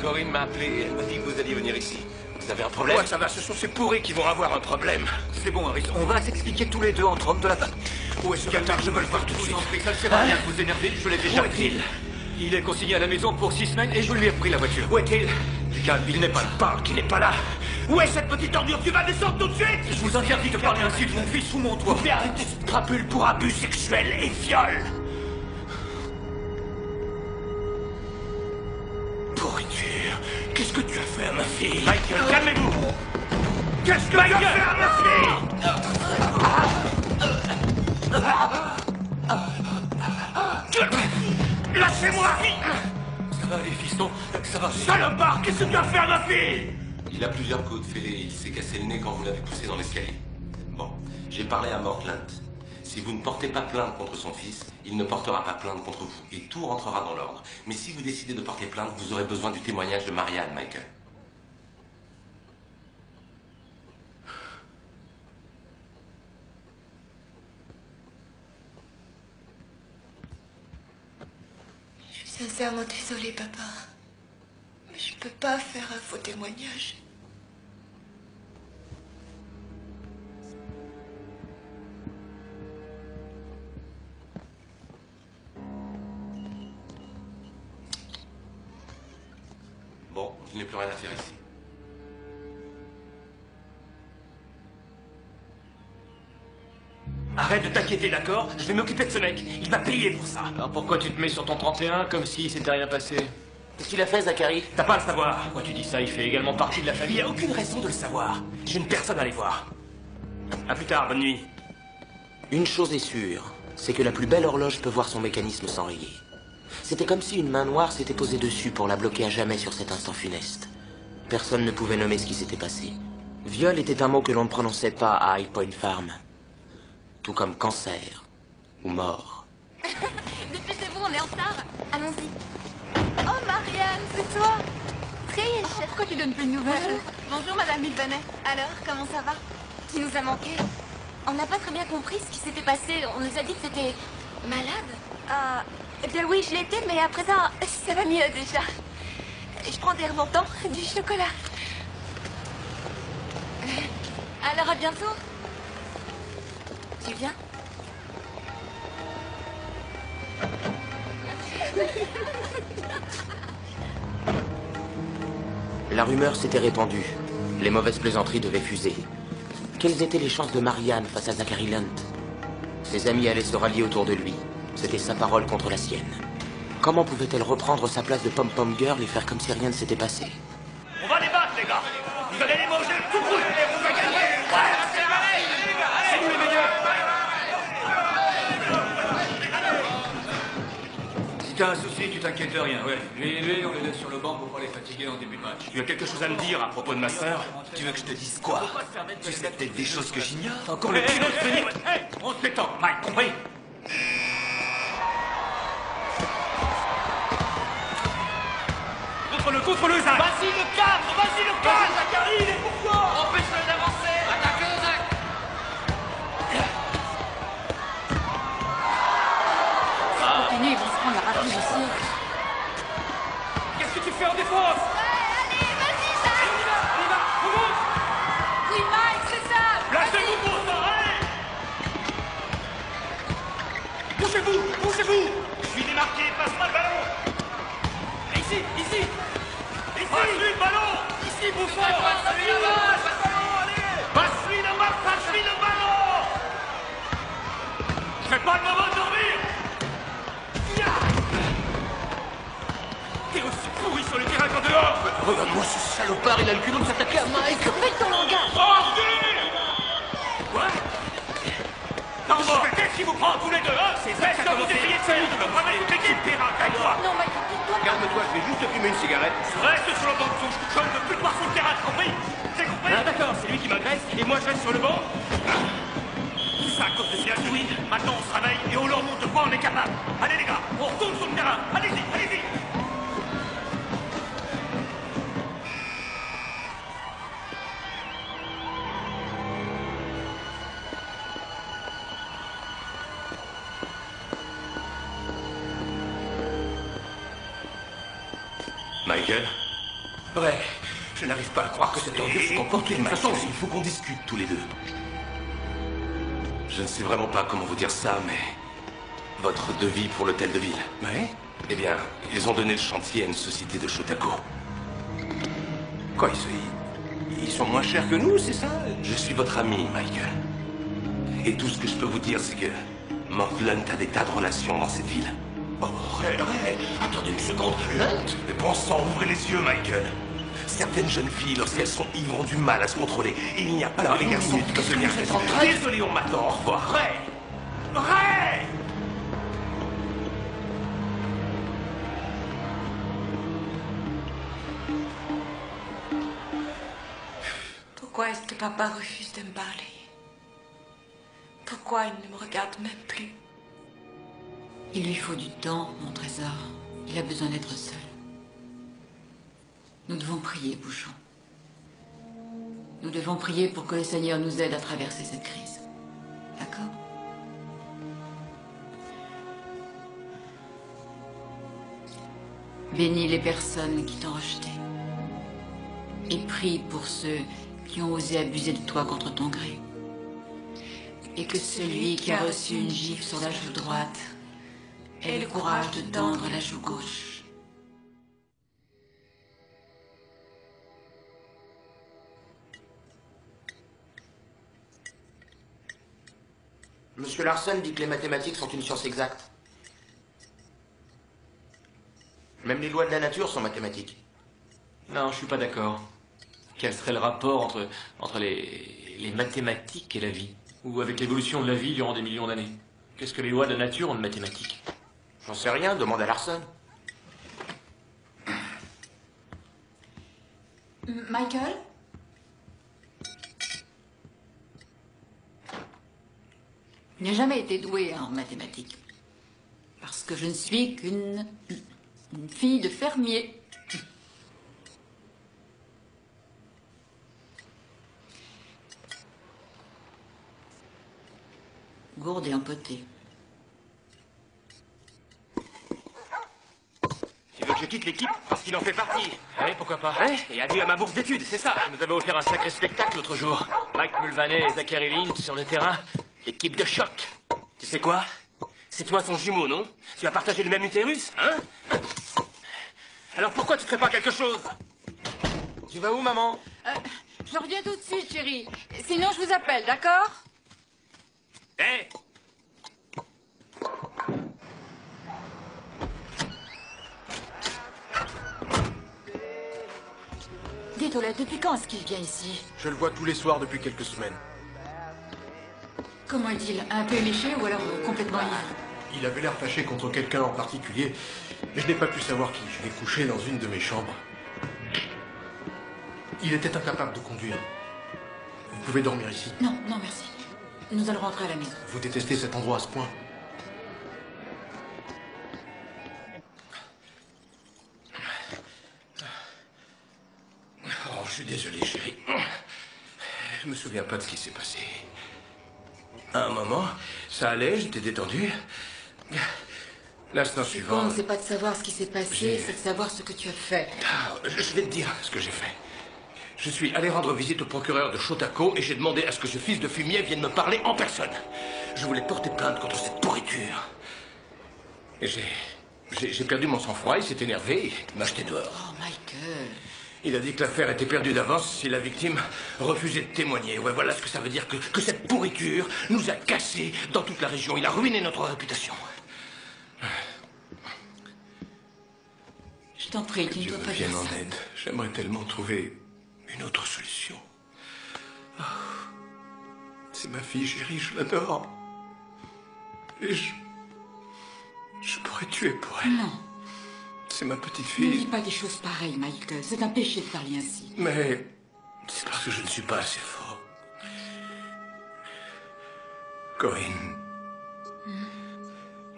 Corinne m'a appelé, elle m'a dit que vous alliez venir ici. Vous avez un problème? Ouais, ça va, ce sont ces pourris qui vont avoir un problème. C'est bon, Harris, on va s'expliquer tous les deux entre hommes de la... Où est-ce que je veux le voir tout de suite? Ça ne sert à rien de vous énerver, je l'ai déjà dit. Il est consigné à la maison pour 6 semaines et je lui ai pris la voiture. Où est-il? Calme, il n'est pas là. Parle qu'il n'est pas là. Où est cette petite ordure? Tu vas descendre tout de suite. Je vous interdis de parler ainsi de mon fils sous mon toit. Fais arrêter cette crapule pour abus sexuel et viol. Pourriture. Qu'est-ce que tu as fait à ma fille? Michael, calmez-vous. Qu'est-ce que tu as fait à ma fille? Lâchez-moi! Ça va, les fistons? Ça va. Salopard, qu'est-ce que tu as fait à ma fille? Il a plusieurs coups de fêlé. Il s'est cassé le nez quand vous l'avez poussé dans l'escalier. Bon, j'ai parlé à Mortland. Si vous ne portez pas plainte contre son fils, il ne portera pas plainte contre vous. Et tout rentrera dans l'ordre. Mais si vous décidez de porter plainte, vous aurez besoin du témoignage de Marianne, Michael. Je suis sincèrement désolée, papa. Mais je peux pas faire un faux témoignage. Bon, je n'ai plus rien à faire ici. Arrête de t'inquiéter, d'accord? Je vais m'occuper de ce mec. Il va payer pour ça. Alors pourquoi tu te mets sur ton 31 comme si s'était rien passé? Qu'est-ce qu'il a fait, Zachary? T'as pas à le savoir. Pourquoi tu dis ça? Il fait également partie de la Il famille. n'y a aucune raison de le savoir. J'ai une personne à aller voir. À plus tard, bonne nuit. Une chose est sûre, c'est que la plus belle horloge peut voir son mécanisme s'enrayer. C'était comme si une main noire s'était posée dessus pour la bloquer à jamais sur cet instant funeste. Personne ne pouvait nommer ce qui s'était passé. Viol était un mot que l'on ne prononçait pas à High Point Farm. Tout comme cancer ou mort. Dépêchez-vous, on est en retard. Allons-y. Oh, Marianne, c'est toi. Trish. Pourquoi tu donnes plus de nouvelles? Bonjour, Madame Milvanet. Alors, comment ça va? Tu nous as manqué. On n'a pas très bien compris ce qui s'était passé. On nous a dit que c'était malade. Eh bien oui, je l'étais, mais à présent, ça va mieux déjà. Je prends des remontants, du chocolat. Alors, à bientôt. Tu viens? La rumeur s'était répandue. Les mauvaises plaisanteries devaient fuser. Quelles étaient les chances de Marianne face à Zachary Lunt? Ses amis allaient se rallier autour de lui. C'était sa parole contre la sienne. Comment pouvait-elle reprendre sa place de pom-pom girl et faire comme si rien ne s'était passé? On va les battre, les gars. Vous allez les manger tout brûlés. Et vous allez gagner. C'est nous les meilleurs. Si t'as un souci, tu t'inquiètes de rien, ouais. Lui, on les laisse sur le banc pour pas les fatiguer en début de match. Tu as quelque chose à me dire à propos de ma sœur? Tu veux que je te dise quoi? Tu sais peut-être des choses que j'ignore. Encore le culot de venir. On se détend, Mike, compris? Contre le Zach. Vas-y le cadre, Zachary, il est pour toi. Empêche-le d'avancer. Attaquez, Zach. Continue, ils vont se prendre la rafle ici. Qu'est-ce que tu fais en défense? Allez, vas-y, Zach. On y va, on monte. Oui, Mike, c'est ça. Placez-vous pour ça, allez. Bougez-vous. Je suis démarqué, passe-moi le ballon. Ici. Passe-lui le ballon. Ici, Bouffon. Passe-lui le ballon. C'est pas le moment de dormir. T'es aussi pourri sur le terrain qu'en dehors. Regarde-moi ce salopard, il a le culot de s'attaquer à Mike. Fais ton langage. Quoi? Non, bon, qu'est-ce qui vous prend tous les deux, hein? C'est ça que vous essayez de faire. Tu veux vraiment toute l'équipe, Perrin, toi. Non, Mike, tais-toi. Garde-toi, je vais juste fumer une cigarette. Reste sur le banc de touche. Je ne veux plus te voir sur le terrain, compris? C'est compris? Ah, d'accord, c'est lui qui m'agresse et moi je reste sur le banc. Tout ça à cause de ces Halloween. Maintenant on se réveille et on leur montre de quoi on est capable. Allez les gars, on retourne sur le terrain. Allez-y. Michael? Ouais, Je n'arrive pas à croire que cet ordure se comporte de toute façon. Il faut qu'on discute tous les deux. Je ne sais vraiment pas comment vous dire ça, mais... Votre devis pour l'hôtel de ville. Ouais? Eh bien, ils ont donné le chantier à une société de Shotako. Quoi, ils sont moins chers que nous, c'est ça? Je suis votre ami, Michael. Et tout ce que je peux vous dire, c'est que... Mortland a des tas de relations dans cette ville. Oh, attendez une seconde. Lunt? Mais bon sang, ouvrez les yeux, Michael. Certaines jeunes filles, lorsqu'elles sont ivres, ont du mal à se contrôler. Il n'y a pas les garçons qui peuvent venir. Désolé, on m'attend. Au revoir. Ray! Ray! Pourquoi est-ce que papa refuse de me parler? Pourquoi il ne me regarde même plus? Il lui faut du temps, mon trésor. Il a besoin d'être seul. Nous devons prier, Bouchon. Nous devons prier pour que le Seigneur nous aide à traverser cette crise. D'accord? Bénis les personnes qui t'ont rejeté. Et prie pour ceux qui ont osé abuser de toi contre ton gré. Et que celui qui a reçu une gifle sur la joue droite ait le courage de tendre la joue gauche. Monsieur Larson dit que les mathématiques sont une science exacte. Même les lois de la nature sont mathématiques. Non, je suis pas d'accord. Quel serait le rapport entre les mathématiques et la vie? Ou avec l'évolution de la vie durant des millions d'années? Qu'est-ce que les lois de la nature ont de mathématiques? J'en sais rien, demande à Larson. Michael? Je n'ai jamais été douée en mathématiques. Parce que je ne suis qu'une fille de fermier. Gourde et empotée. Tu veux que je quitte l'équipe parce qu'il en fait partie? Oui, pourquoi pas. Hein? Et adieu à ma bourse d'études, c'est ça. Il nous avait offert un sacré spectacle l'autre jour. Mike Mulvaney et Zachary Lynch sur le terrain. Équipe de choc. Tu sais quoi? C'est toi son jumeau, non? Tu as partagé le même utérus, hein? Alors pourquoi tu ne fais pas quelque chose? Tu vas où, maman? Je reviens tout de suite, chérie. Sinon, je vous appelle, d'accord? Hé! Dites, Olette, depuis quand est-ce qu'il vient ici? Je le vois tous les soirs depuis quelques semaines. Comment est-il? Un peu éméché ou alors complètement ivre? Il avait l'air fâché contre quelqu'un en particulier, mais je n'ai pas pu savoir qui. Je l'ai couché dans une de mes chambres. Il était incapable de conduire. Vous pouvez dormir ici. Non, non, merci. Nous allons rentrer à la maison. Vous détestez cet endroit à ce point? Oh, je suis désolé, chérie. Je me souviens pas de ce qui s'est passé. À un moment, ça allait, j'étais détendu. L'instant Ce suivant... c'est pas de savoir ce qui s'est passé, c'est de savoir ce que tu as fait. Je vais te dire ce que j'ai fait. Je suis allé rendre visite au procureur de Shotako et j'ai demandé à ce que ce fils de fumier vienne me parler en personne. Je voulais porter plainte contre cette pourriture. Et j'ai perdu mon sang-froid, il s'est énervé, il m'a jeté dehors. Oh, Michael. Il a dit que l'affaire était perdue d'avance si la victime refusait de témoigner. Ouais, voilà ce que ça veut dire, que cette pourriture nous a cassés dans toute la région. Il a ruiné notre réputation. Je t'en prie, tu ne dois pas dire ça. Dieu me vienne en aide. J'aimerais tellement trouver une autre solution. Oh, c'est ma fille chérie, je l'adore. Et je pourrais tuer pour elle. Non. C'est ma petite Ne fille. dis pas des choses pareilles, Michael. C'est un péché de parler ainsi. Mais c'est parce que je ne suis pas assez fort. Corinne.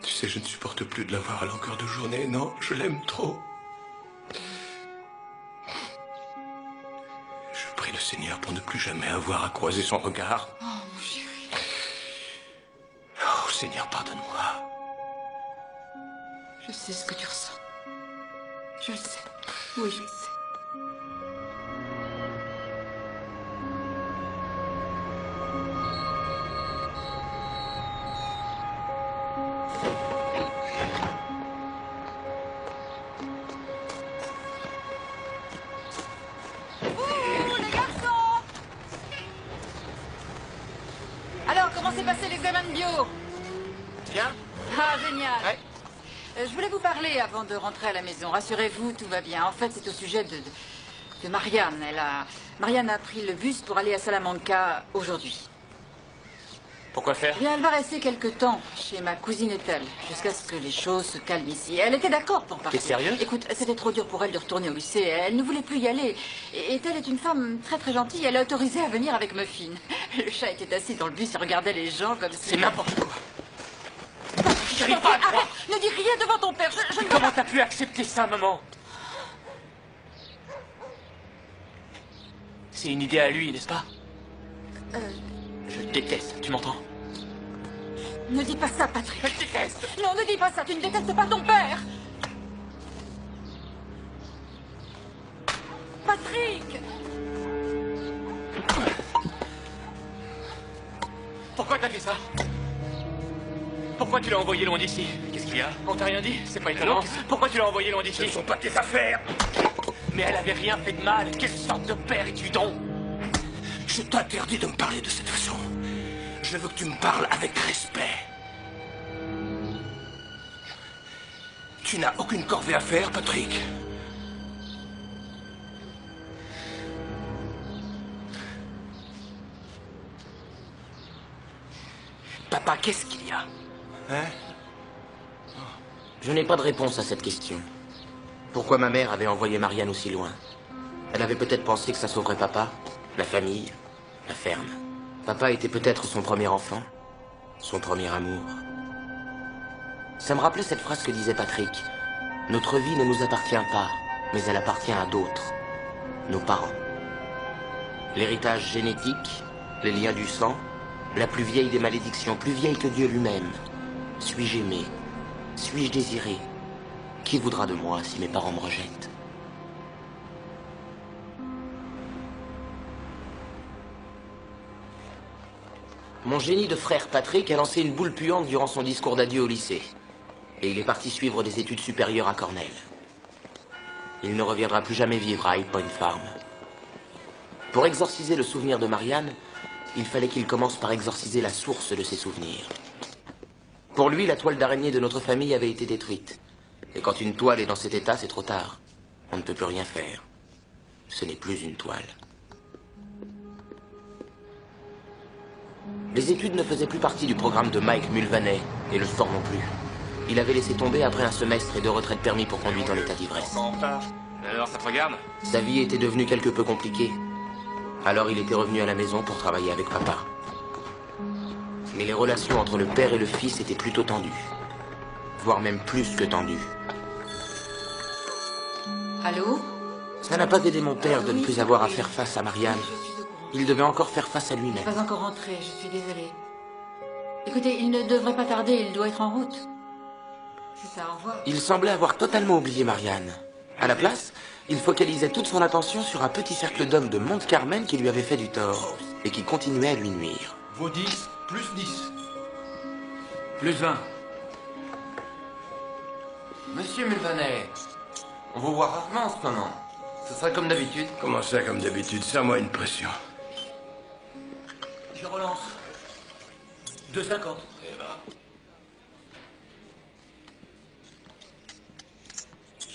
Tu sais, je ne supporte plus de la voir à longueur de journée. Non, je l'aime trop. Je prie le Seigneur pour ne plus jamais avoir à croiser son regard. Oh, mon chéri. Oh, Seigneur, pardonne-moi. Je sais ce que tu ressens. Je le sais. Oui, je le sais. l'examen de bio. Tiens. Ah, génial. Ouais. Je voulais vous parler avant de rentrer à la maison. Rassurez-vous, tout va bien. En fait, c'est au sujet de Marianne. Marianne a pris le bus pour aller à Salamanca aujourd'hui. Pourquoi faire? Eh bien, elle va rester quelque temps chez ma cousine Ethel, jusqu'à ce que les choses se calment ici. Elle était d'accord pour partir. T'es sérieuse? Écoute, c'était trop dur pour elle de retourner au lycée. Elle ne voulait plus y aller. Et Ethel est une femme très très gentille. Elle a autorisé à venir avec Muffin. Le chat était assis dans le bus et regardait les gens comme si... C'est n'importe quoi. J'arrive pas à croire. Arrête, ne dis rien devant ton père. Je ne... Comment t'as pu accepter ça, maman? C'est une idée à lui, n'est-ce pas? Je te déteste, tu m'entends? Ne dis pas ça, Patrick. Je te déteste. Non, ne dis pas ça. Tu ne détestes pas ton père. Patrick! Pourquoi t'as fait ça? Pourquoi tu l'as envoyé loin d'ici? Qu'est-ce qu'il y a? On t'a rien dit? C'est pas étonnant. Pourquoi tu l'as envoyé loin d'ici? Ce ne sont pas tes affaires. Mais elle avait rien fait de mal. Quelle sorte de père es-tu donc? Je t'interdis de me parler de cette façon. Je veux que tu me parles avec respect. Tu n'as aucune corvée à faire, Patrick. Papa, qu'est-ce qu'il y a? Hein? Je n'ai pas de réponse à cette question. Pourquoi ma mère avait envoyé Marianne aussi loin? Elle avait peut-être pensé que ça sauverait papa, la famille, la ferme. Papa était peut-être son premier enfant, son premier amour. Ça me rappelait cette phrase que disait Patrick. Notre vie ne nous appartient pas, mais elle appartient à d'autres. Nos parents. L'héritage génétique, les liens du sang, la plus vieille des malédictions, plus vieille que Dieu lui-même. Suis-je aimé? Suis-je désiré? Qui voudra de moi si mes parents me rejettent? Mon génie de frère Patrick a lancé une boule puante durant son discours d'adieu au lycée. Et il est parti suivre des études supérieures à Cornell. Il ne reviendra plus jamais vivre à High Point Farm. Pour exorciser le souvenir de Marianne, il fallait qu'il commence par exorciser la source de ses souvenirs. Pour lui, la toile d'araignée de notre famille avait été détruite. Et quand une toile est dans cet état, c'est trop tard. On ne peut plus rien faire. Ce n'est plus une toile. Les études ne faisaient plus partie du programme de Mike Mulvaney, et le sport non plus. Il avait laissé tomber après un semestre et 2 retraites permis pour conduite en état d'ivresse. Alors, ça te regarde? Sa vie était devenue quelque peu compliquée. Alors il était revenu à la maison pour travailler avec papa. Mais les relations entre le père et le fils étaient plutôt tendues. Voire même plus que tendues. Allô? Ça n'a pas aidé mon père de ne plus avoir à faire face à Marianne. Il devait encore faire face à lui-même. Pas encore rentré, je suis désolée. Écoutez, il ne devrait pas tarder, il doit être en route. C'est ça, au revoir. Il semblait avoir totalement oublié Marianne. À la place, il focalisait toute son attention sur un petit cercle d'hommes de Mont-Carmel qui lui avait fait du tort et qui continuait à lui nuire. Vos 10 plus 10. Plus 20. Monsieur Mulvaney, on vous voit rarement en ce moment. Ce serait comme d'habitude. Comment ça, comme d'habitude? Serre-moi une pression. Je relance. 2,50. Eh ben.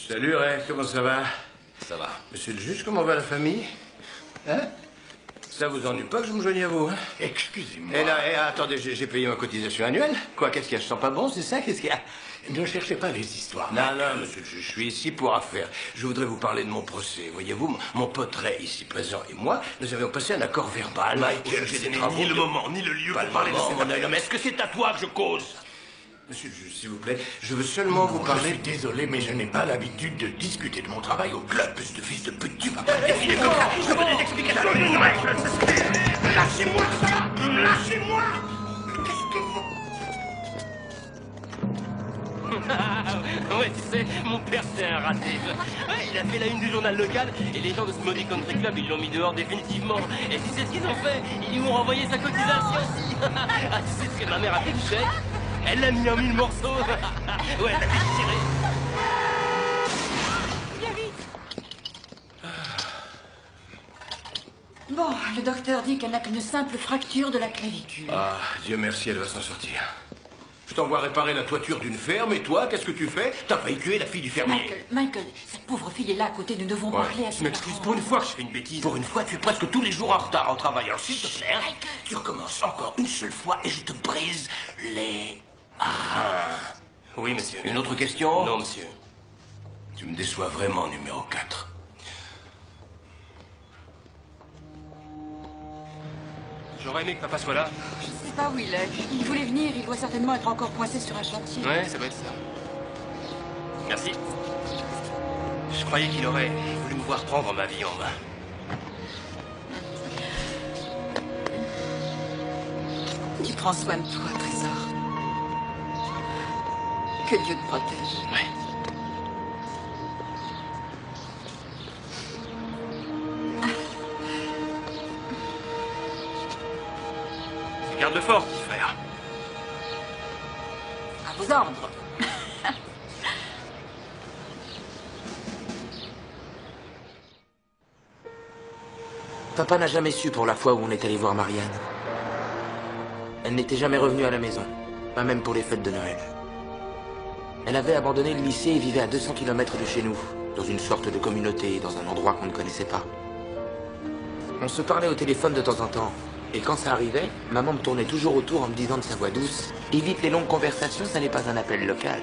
Salut, Ray, comment ça va? Ça va. Monsieur le juge, comment va la famille? Hein? Ça vous ennuie pas que je me joigne à vous, hein? Excusez-moi. Et là, attendez, j'ai payé ma cotisation annuelle. Quoi, qu'est-ce qu'il y a? Je sens pas bon, c'est ça? Qu'est-ce qu'il y a? Ne cherchez pas les histoires. Non, non, monsieur le juge, je suis ici pour affaires. Je voudrais vous parler de mon procès. Voyez-vous, mon pote Ray, ici présent, et moi, nous avions passé un accord verbal. Michael, ce n'est ni le moment, ni le lieu pour parler de ces affaires. Mais est-ce que c'est à toi que je cause? Monsieur le juge, s'il vous plaît, je veux seulement vous Je parler... suis désolé, mais je n'ai pas l'habitude de discuter de mon travail au club. Plus de fils de pute, tu vas pas me défiler comme ça. Je veux des explications. Lâchez-moi ça. Lâchez-moi. Qu'est-ce que vous... Ouais, tu sais, mon père c'est un raté. Ouais, il a fait la une du journal local et les gens de Smody Country Club, ils l'ont mis dehors définitivement. Et tu sais ce qu'ils ont fait? Ils lui ont renvoyé sa cotisation aussi. Ah, tu sais ce que ma mère a fait du chèque? Elle l'a mis en 1000 morceaux. Ouais, elle l'a déchiré. Viens vite. Bon, le docteur dit qu'elle n'a qu'une simple fracture de la clavicule. Ah, Dieu merci, elle va s'en sortir. Je t'envoie réparer la toiture d'une ferme, et toi, qu'est-ce que tu fais? T'as failli tuer la fille du fermier. Michael, cette pauvre fille est là à côté, nous devons parler à Je ses m'excuse parents. pour une fois que je fais une bêtise. Pour une fois, tu es presque tous les jours en retard au travail. Alors, s'il te plaît, tu recommences encore une seule fois et je te brise les reins. Oui, monsieur. Une autre question? Non, monsieur. Tu me déçois vraiment, numéro 4. J'aurais aimé que papa soit là. Je ne sais pas où il est. Il voulait venir, il doit certainement être encore coincé sur un chantier. Ouais, ça doit être ça. Merci. Je croyais qu'il aurait voulu me voir prendre ma vie en main. Tu prends soin de toi, trésor. Que Dieu te protège. Ouais. Garde fort, petit frère. À vos ordres. Papa n'a jamais su pour la fois où on est allé voir Marianne. Elle n'était jamais revenue à la maison, pas même pour les fêtes de Noël. Elle avait abandonné le lycée et vivait à 200 km de chez nous, dans une sorte de communauté, dans un endroit qu'on ne connaissait pas. On se parlait au téléphone de temps en temps, et quand ça arrivait, maman me tournait toujours autour en me disant de sa voix douce « Évite les longues conversations, ça n'est pas un appel local. »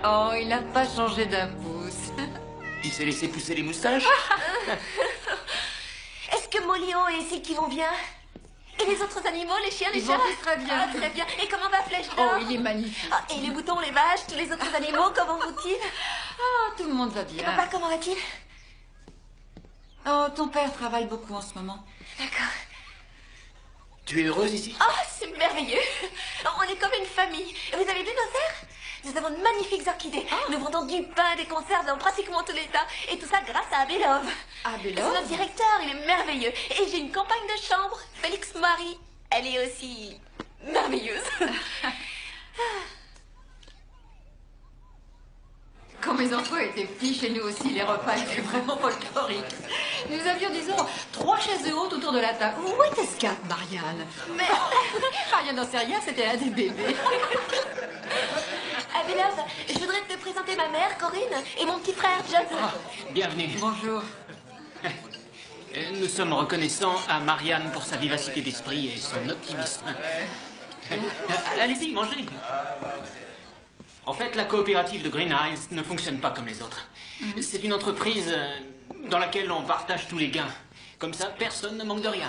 Oh, il n'a pas changé d'un pouce. Il s'est laissé pousser les moustaches. Est-ce que Molion et Silky vont bien? Et les autres animaux, les chiens, les chats? Ils vont très bien. Ah, très bien. Et comment va Flèche Oh, d'Or? il est magnifique. Ah, et les moutons, les vaches, tous les autres animaux, comment vont-ils? Ah, tout le monde va bien. Et papa, comment va-t-il? Oh, ton père travaille beaucoup en ce moment. D'accord. Tu es heureuse ici? Oh, c'est merveilleux. On est comme une famille. Et vous avez vu nos serres? Nous avons de magnifiques orchidées. Nous vendons du pain, des conserves dans pratiquement tous les tas. Et tout ça grâce à Abelov. Abelov? C'est notre directeur, il est merveilleux. Et j'ai une compagne de chambre, Félix Marie. Elle est aussi merveilleuse. Quand mes enfants étaient petits, chez nous aussi, les repas étaient vraiment folkloriques. Nous avions, disons, 3 chaises hautes autour de la table. Où était ce cap, Marianne? Mais Marianne n'en sait rien, c'était un des bébés. Abelov, je voudrais te présenter ma mère, Corinne, et mon petit frère, John. Bienvenue. Bonjour. Nous sommes reconnaissants à Marianne pour sa vivacité d'esprit et son optimisme. Allez-y, mangez. En fait, la coopérative de Green Hills ne fonctionne pas comme les autres. C'est une entreprise dans laquelle on partage tous les gains. Comme ça, personne ne manque de rien.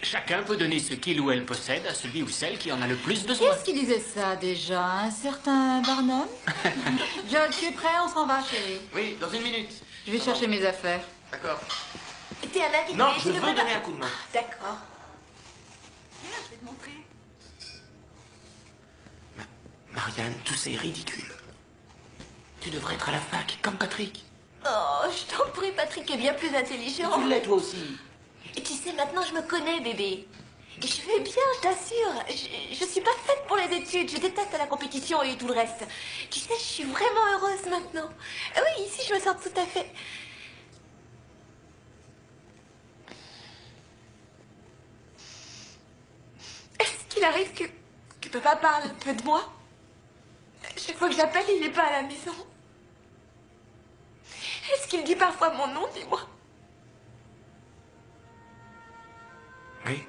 Chacun peut donner ce qu'il ou elle possède à celui ou celle qui en a le plus besoin. Qui est-ce qui disait ça déjà? Un certain Barnum? John, tu es prêt? On s'en va, chérie. Oui, dans une minute. Je vais chercher mes affaires. D'accord. T'es un invité. Non, je ne veux peux pas- donner un coup de main. D'accord. Viens, je vais te montrer. Marianne, tout ça est ridicule. Tu devrais être à la fac, comme Patrick. Oh, je t'en prie, Patrick est bien plus intelligent. Tu l'es toi aussi. Et tu sais, maintenant je me connais, bébé. Et je vais bien, je t'assure. Je suis pas faite pour les études. Je déteste la compétition et tout le reste. Tu sais, je suis vraiment heureuse maintenant. Ah oui, ici, je me sens tout à fait... Est-ce qu'il arrive que papa parle un peu de moi? Chaque fois que j'appelle, il n'est pas à la maison. Est-ce qu'il dit parfois mon nom, dis-moi? Oui.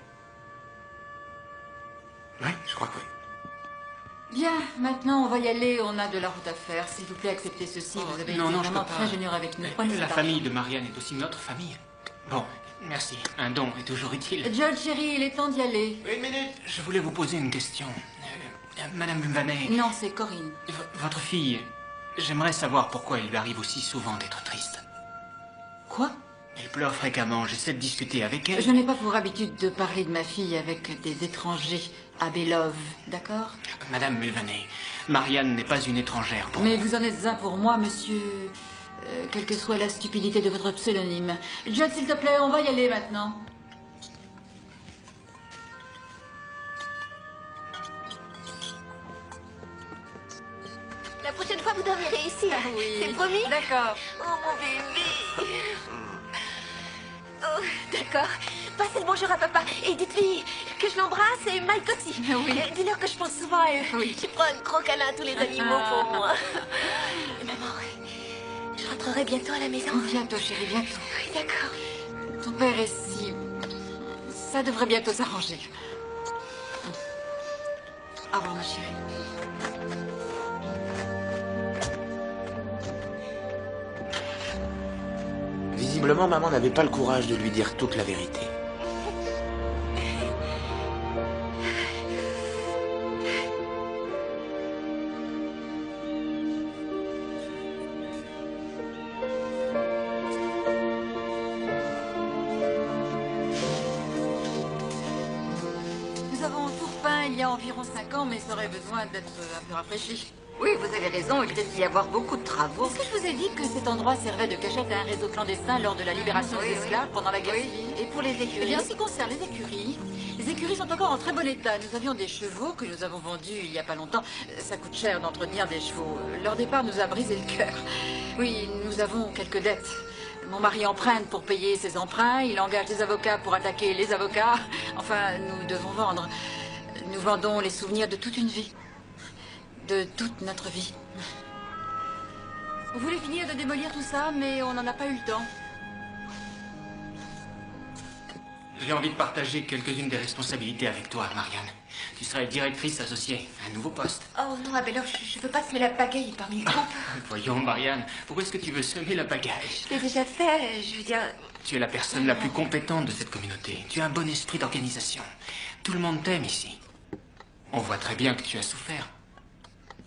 Oui, je crois que oui. Bien, maintenant on va y aller, on a de la route à faire. S'il vous plaît, acceptez ceci, vous avez été je vraiment peux pas. très généreux avec nous. Prenez La cet famille de Marianne est aussi notre famille. Bon, merci. Un don est toujours utile. argent. John, chérie, il est temps d'y aller. Une minute. Je voulais vous poser une question. Madame Vanet, Non, c'est Corinne. votre fille, j'aimerais savoir pourquoi il lui arrive aussi souvent d'être triste. Quoi? Elle pleure fréquemment, j'essaie de discuter avec elle. Je n'ai pas pour habitude de parler de ma fille avec des étrangers à Belove, d'accord? Madame Mulvaney, Marianne n'est pas une étrangère pour Mais moi. vous en êtes un pour moi, monsieur. Quelle que soit la stupidité de votre pseudonyme. John, s'il te plaît, on va y aller maintenant. La prochaine fois, vous dormirez ici. Ah oui. C'est promis? D'accord. Oh, mon bébé. Oh, d'accord. Passez le bonjour à papa et dites-lui que je l'embrasse et Mike aussi. Oui. Dis-leur que je pense souvent à eux. Oui. Je prends un gros câlin à tous les animaux pour moi. Maman, je rentrerai bientôt à la maison. Bientôt, chérie, bientôt. Oui, d'accord. Ton père est si... Ça devrait bientôt s'arranger. Au revoir, ma chérie. Visiblement, maman n'avait pas le courage de lui dire toute la vérité. Nous avons tout repeint il y a environ 5 ans, mais ça aurait besoin d'être un peu rafraîchi. Oui, vous avez raison, il risque d'y avoir beaucoup de travaux. Est-ce que je vous ai dit que cet endroit servait de cachette à un réseau clandestin lors de la libération des esclaves pendant la guerre civile? Et pour les écuries? Eh bien, en ce qui concerne les écuries sont encore en très bon état. Nous avions des chevaux que nous avons vendus il n'y a pas longtemps. Ça coûte cher d'entretenir des chevaux. Leur départ nous a brisé le cœur. Oui, nous avons quelques dettes. Mon mari emprunte pour payer ses emprunts, il engage des avocats pour attaquer les avocats. Enfin, nous devons vendre. Nous vendons les souvenirs de toute une vie. De toute notre vie. On voulait finir de démolir tout ça, mais on n'en a pas eu le temps. J'ai envie de partager quelques-unes des responsabilités avec toi, Marianne. Tu serais directrice associée, un nouveau poste. Oh non, Abelov, je veux pas semer la pagaille parmi le groupe. Voyons, Marianne, pourquoi est-ce que tu veux semer la pagaille? Je l'ai déjà fait, je veux dire... Tu es la personne la plus compétente de cette communauté. Tu as un bon esprit d'organisation. Tout le monde t'aime ici. On voit très bien que tu as souffert.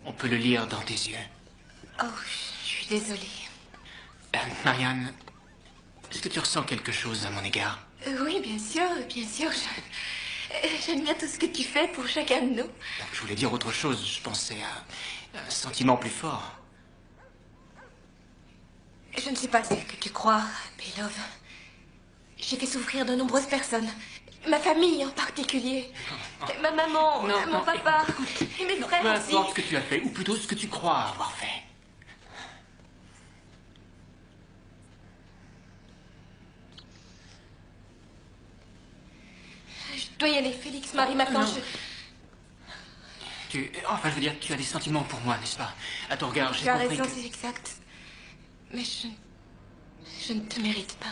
On peut le lire dans tes yeux. Oh, je suis désolée. Marianne, est-ce que tu ressens quelque chose à mon égard? Oui, bien sûr, bien sûr. J'aime bien tout ce que tu fais pour chacun de nous. Je voulais dire autre chose. Je pensais à un sentiment plus fort. Je ne sais pas ce que tu crois, Belov. J'ai fait souffrir de nombreuses personnes. Ma famille en particulier. Ma maman, mon papa, et mes frères Peu aussi. importe ce que tu as fait, ou plutôt ce que tu crois avoir fait. Je dois y aller, Félix, Marie m'attend. Enfin, je veux dire, tu as des sentiments pour moi, n'est-ce pas? À ton regard, j'ai Tu as compris raison, que... c'est exact. Mais je ne te mérite pas.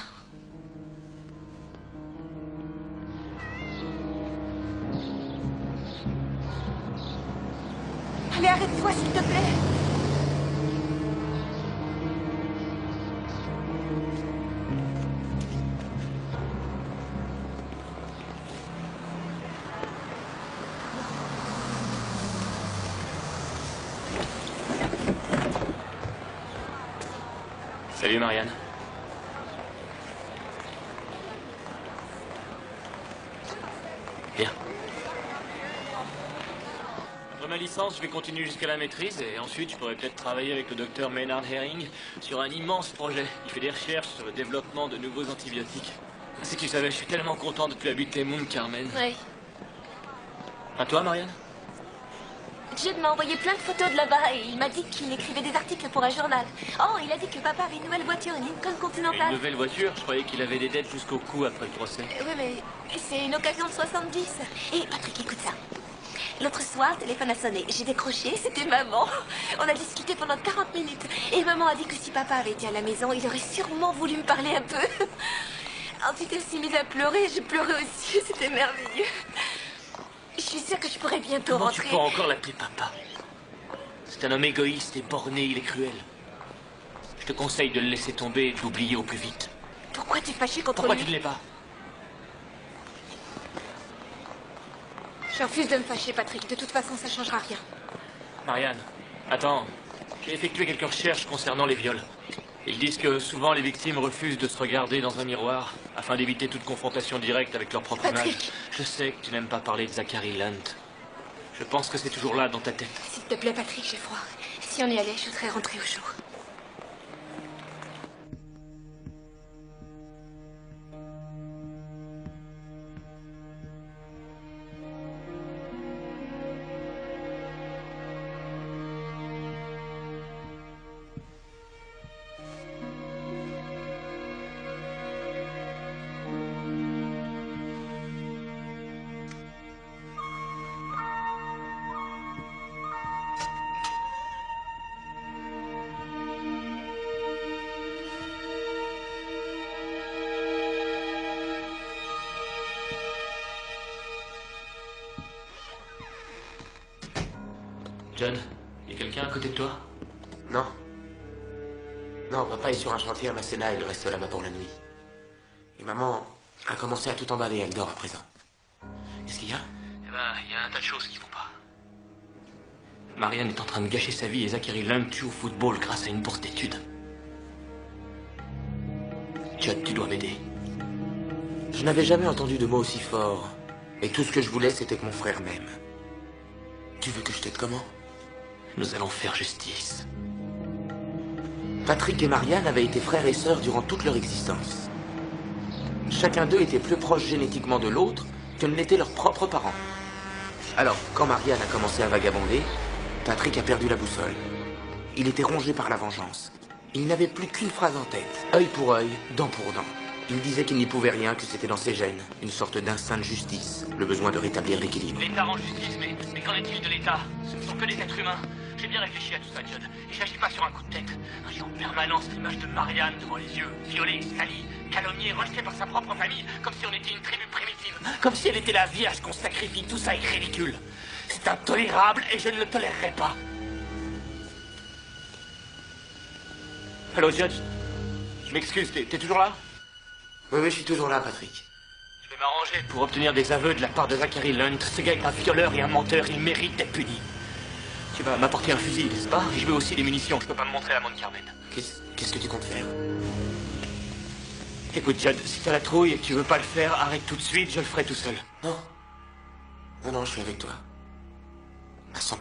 Allez, arrête-toi, s'il te plaît. Salut, Marianne. Bien. Après ma licence, je vais continuer jusqu'à la maîtrise et ensuite je pourrais peut-être travailler avec le docteur Maynard Herring sur un immense projet. Il fait des recherches sur le développement de nouveaux antibiotiques. Si tu savais, je suis tellement content de plus habiter Mount Carmel. Oui. À toi, Marianne? Jed m'a envoyé plein de photos de là-bas et il m'a dit qu'il écrivait des articles pour un journal. Oh, il a dit que papa avait une nouvelle voiture, une Lincoln Continental. Une nouvelle voiture? Je croyais qu'il avait des dettes jusqu'au cou après le procès. Oui, mais c'est une occasion de 70. Et Patrick, écoute ça. L'autre soir, le téléphone a sonné. J'ai décroché, c'était maman. On a discuté pendant 40 minutes. Et maman a dit que si papa avait été à la maison, il aurait sûrement voulu me parler un peu. Ensuite, elle s'est mise à pleurer. J'ai pleuré aussi. C'était merveilleux. Je suis sûre que je pourrais bientôt Comment rentrer. tu peux encore l'appeler papa? C'est un homme égoïste et borné, il est cruel. Je te conseille de le laisser tomber et de l'oublier au plus vite. Pourquoi t'es fâché contre Pourquoi lui? tu ne l'es pas? Je refuse de me fâcher, Patrick. De toute façon, ça changera rien. Marianne, attends. J'ai effectué quelques recherches concernant les viols. Ils disent que souvent les victimes refusent de se regarder dans un miroir afin d'éviter toute confrontation directe avec leur propre image. Je sais que tu n'aimes pas parler de Zachary Lunt. Je pense que c'est toujours là dans ta tête. S'il te plaît, Patrick, j'ai froid. Si on y allait, je serais rentrée au chaud. John, y a quelqu'un à côté de toi? Non. Non, papa est sur un chantier à Masséna, il reste là-bas pour la nuit. Et maman a commencé à tout emballer, elle dort à présent. Qu'est-ce qu'il y a? Eh ben, il y a un tas de choses qui vont pas. Marianne est en train de gâcher sa vie et Zachary Lunt tue au football grâce à une bourse d'études. Judd, tu dois m'aider. Je n'avais jamais entendu de mots aussi forts. Et tout ce que je voulais, c'était que mon frère m'aime. Tu veux que je t'aide comment? Nous allons faire justice. Patrick et Marianne avaient été frères et sœurs durant toute leur existence. Chacun d'eux était plus proche génétiquement de l'autre que ne l'étaient leurs propres parents. Alors, quand Marianne a commencé à vagabonder, Patrick a perdu la boussole. Il était rongé par la vengeance. Il n'avait plus qu'une phrase en tête. Œil pour œil, dent pour dent. Il disait qu'il n'y pouvait rien, que c'était dans ses gènes. Une sorte d'instinct de justice. Le besoin de rétablir l'équilibre. L'État rend justice, mais qu'en est-il de l'État? Ce ne sont que des êtres humains. J'ai bien réfléchi à tout ça, Judd. Et j'agis pas sur un coup de tête. J'ai en permanence l'image de Marianne devant les yeux. Violée, salie, calomniée, rejetée par sa propre famille. Comme si on était une tribu primitive. Comme si elle était la vierge qu'on sacrifie. Tout ça est ridicule. C'est intolérable et je ne le tolérerai pas. Allô, Judd? Je m'excuse, t'es toujours là? Oui, je suis toujours là, Patrick. Je vais m'arranger pour obtenir des aveux de la part de Zachary Lunt. Ce gars est un violeur et un menteur, il mérite d'être puni. Tu vas m'apporter un fusil, n'est-ce pas? Et je veux aussi des munitions, je peux pas me montrer à Mount Carmel. Qu'est-ce que tu comptes faire? Écoute, Judd, si t'as la trouille et que tu veux pas le faire, arrête tout de suite, je le ferai tout seul. Non. Non, je suis avec toi. À 100%.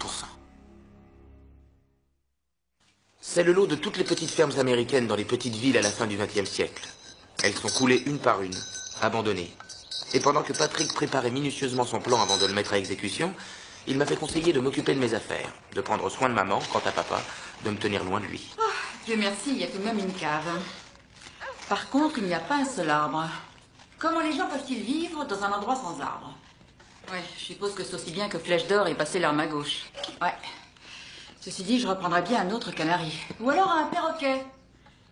C'est le lot de toutes les petites fermes américaines dans les petites villes à la fin du XXe siècle. Elles sont coulées une par une, abandonnées. Et pendant que Patrick préparait minutieusement son plan avant de le mettre à exécution, il m'avait conseillé de m'occuper de mes affaires, de prendre soin de maman, quant à papa, de me tenir loin de lui. Oh, Dieu merci, il y a tout de même une cave. Par contre, il n'y a pas un seul arbre. Comment les gens peuvent-ils vivre dans un endroit sans arbre? Ouais, je suppose que c'est aussi bien que Flèche d'Or ait passé l'arme à gauche. Ouais. Ceci dit, je reprendrais bien un autre canari. Ou alors un perroquet.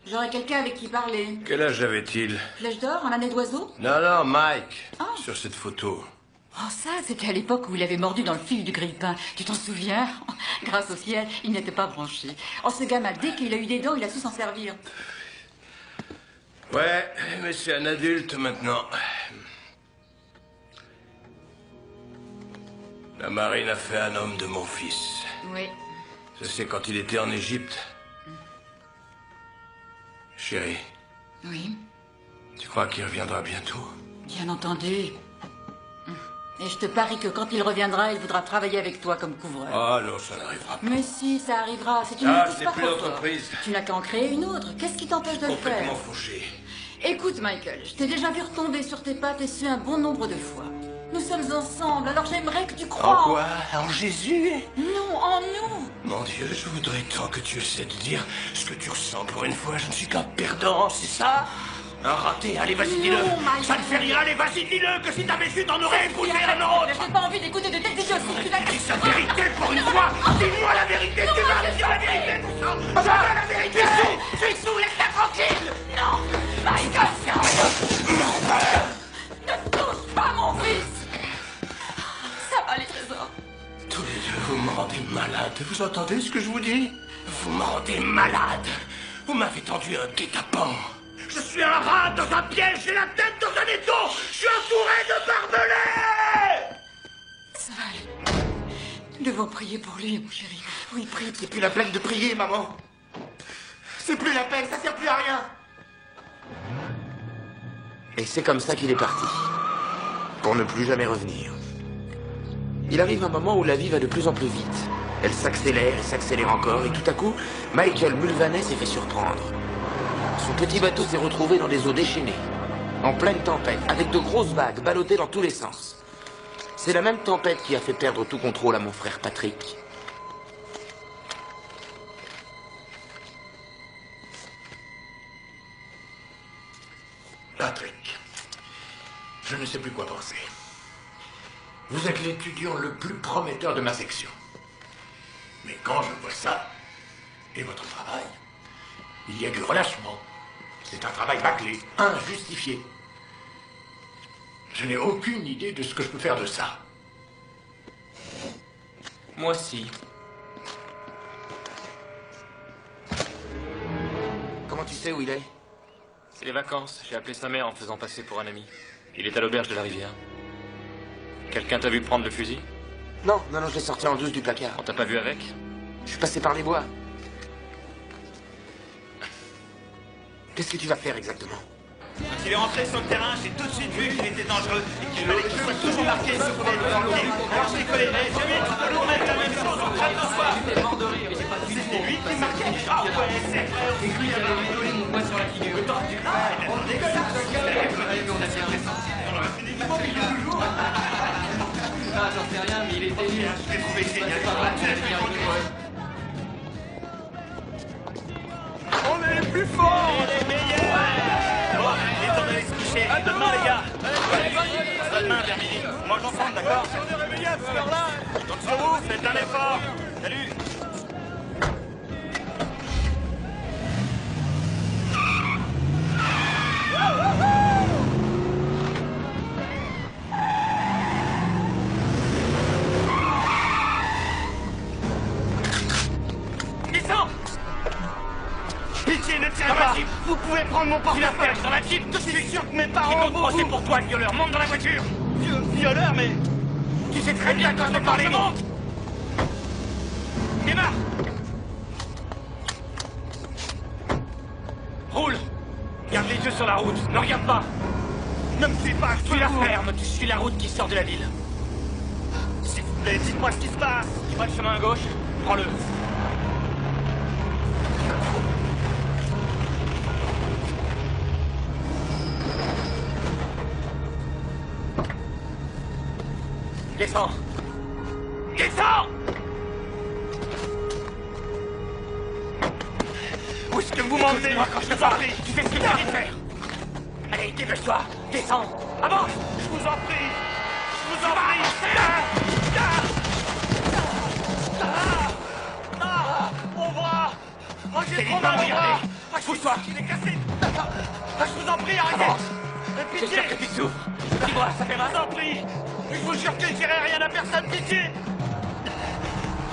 J'aurais quelqu'un avec qui parler. Quel âge avait-il? Flèche d'Or, un année d'oiseau? Non, Mike. Sur cette photo. Oh, ça, c'était à l'époque où il avait mordu dans le fil du grille-pain. Tu t'en souviens? Grâce au ciel, il n'était pas branché. Oh, ce gamin, dès qu'il a eu des dents, il a su s'en servir. Ouais, mais c'est un adulte maintenant. La marine a fait un homme de mon fils. Oui. Ça, c'est quand il était en Égypte. Chérie. Oui. Tu crois qu'il reviendra bientôt? Bien entendu. Et je te parie que quand il reviendra, il voudra travailler avec toi comme couvreur. Ah non, ça n'arrivera pas. Mais si, ça arrivera. C'est une Ah, entreprise c'est pas plus trop l'entreprise. forte. Tu n'as qu'à en créer une autre. Qu'est-ce qui t'empêche de le faire? Complètement fauché. Écoute, Michael, je t'ai déjà vu retomber sur tes pattes et su un bon nombre de fois. Nous sommes ensemble, alors j'aimerais que tu crois... En quoi? En Jésus? Non, en nous. Mon Dieu, je voudrais tant que tu essaies de dire ce que tu ressens pour une fois. Je ne suis qu'un perdant, c'est ça? Un raté, allez, vas-y, dis-le. Ça ne fait rien, allez, vas-y, dis-le, que si t'avais su, t'en aurais épousé un autre. J'ai pas envie d'écouter de telles idioties. Dis sa vérité pour une fois. Dis-moi la vérité, tu vas me dire la vérité, tout ça. Dis-moi la vérité. Je suis sous, laisse-la tranquille. Non, Michael, ne touche pas mon fils. Ça va, les trésors. Tous les deux, vous me rendez malade. Vous entendez ce que je vous dis? Vous me rendez malade. Vous m'avez tendu un guet-apens. Je suis un rat dans un piège, j'ai la tête dans un étau. Je suis entouré de barbelés. Ça va aller. Nous devons prier pour lui, mon chéri. Oui, prie. C'est plus la peine de prier, maman. C'est plus la peine, ça sert plus à rien. Et c'est comme ça qu'il est parti. Pour ne plus jamais revenir. Il arrive un moment où la vie va de plus en plus vite. Elle s'accélère encore, et tout à coup, Michael Mulvaney s'est fait surprendre. Son petit bateau s'est retrouvé dans des eaux déchaînées, en pleine tempête, avec de grosses vagues ballottées dans tous les sens. C'est la même tempête qui a fait perdre tout contrôle à mon frère Patrick. Patrick, je ne sais plus quoi penser. Vous êtes l'étudiant le plus prometteur de ma section. Mais quand je vois ça, et votre travail, il y a du relâchement. C'est un travail bâclé, injustifié. Je n'ai aucune idée de ce que je peux faire de ça. Moi aussi. Comment tu sais où il est? C'est les vacances. J'ai appelé sa mère en me faisant passer pour un ami. Il est à l'auberge de la rivière. Quelqu'un t'a vu prendre le fusil? Non, je l'ai sorti en douce du placard. On t'a pas vu avec? Je suis passé par les bois. Qu'est-ce que tu vas faire exactement? Quand il est rentré sur le terrain, j'ai tout de suite vu qu'il était dangereux et qu'il fallait qu'il soit toujours marqué sur le banquier. Alors je l'ai collé, j'ai vu tout le long mettre la même chose en train de soir. J'étais mort de rire, j'ai pas de C'était lui qui marquait. Ah ouais, c'est vrai, on lui avait rigolé mon poing sur la figure. On dégueule. On a bien ressenti. On aurait fini de toujours. Ah, j'en sais rien, mais il était nul. Je l'ai trouvé génial. On est les plus forts. On est les meilleurs. Bon, il est temps d'aller se coucher. À demain, les gars. À demain, vers midi. On mange ensemble, d'accord? On est réveillés à cette heure-là. Je compte sur vous, faites un effort. Salut. Descends! Pitié, ne tirez pas! Vous pouvez prendre mon portefeuille! Dans la Jeep, je suis sûr que mes parents vont procès pour toi, violeur! Monte dans la voiture! Violeur, mais... Tu sais très bien quand je vais parler, monte! Démarre! Roule! Garde les yeux sur la route, ne regarde pas! Ne me suis pas, suis la ferme, tu suis la route qui sort de la ville. S'il vous plaît, dites-moi ce qui se passe! Tu vois le chemin à gauche? Prends-le! Descends! Descends! Où est-ce que vous m'emmenez? Moi quand je te parle, tu fais ce que tu as dit de faire! Allez, dépêche-toi! Descends! Avance! Je vous en prie! Je vous en prie! Mon bras! Oh, j'ai trop mal au bras! Pousse-toi! Il est cassé! Je vous en prie, arrêtez! Pitié! J'espère que tu souffres! Dis-moi, ça fait mal? Je vous en prie! Je vous jure que je dirai rien à personne, pitié!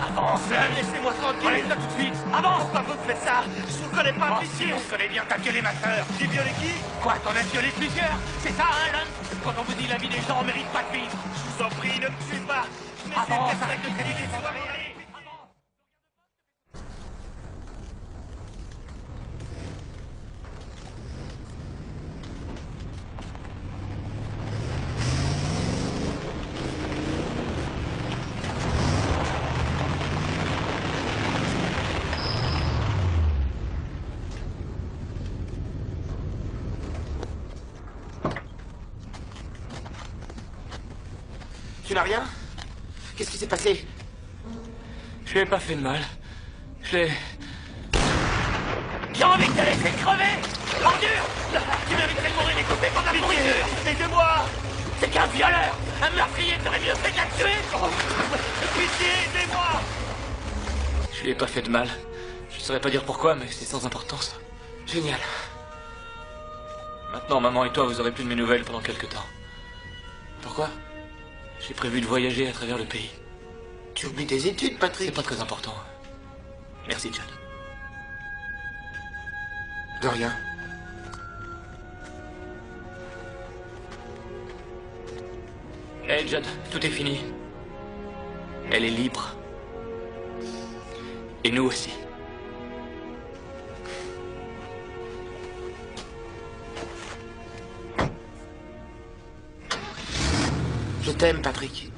Avance! Laissez-moi tranquille! Allez-là tout de suite! Avance! Pourquoi vous faites ça? Je vous connais pas, pitié! On se connaît bien, t'as violé ma sœur! J'ai violé qui? Quoi, t'en as violé plusieurs? C'est ça, hein, Lance? Quand on vous dit la vie des gens, on mérite pas de vivre! Je vous en prie, ne me tuez pas! Avance! Arrête de créditer des soirées! Allez! Tu n'as rien? Qu'est-ce qui s'est passé? Je lui ai pas fait de mal. Je l'ai... J'ai envie de te laisser crever! Ordure! Tu mériterais de mourir découpé comme la pourriture! Aidez-moi! C'est qu'un violeur! Un meurtrier t'aurait mieux fait de la tuer! Pitié, aidez-moi! Je lui ai pas fait de mal. Je ne saurais pas dire pourquoi, mais c'est sans importance. Génial. Maintenant, maman et toi, vous aurez plus de mes nouvelles pendant quelques temps. Pourquoi? J'ai prévu de voyager à travers le pays. Tu oublies tes études, Patrick. C'est pas très important. Merci, John. De rien. Hey, John, tout est fini. Elle est libre. Et nous aussi. Je t'aime, Patrick.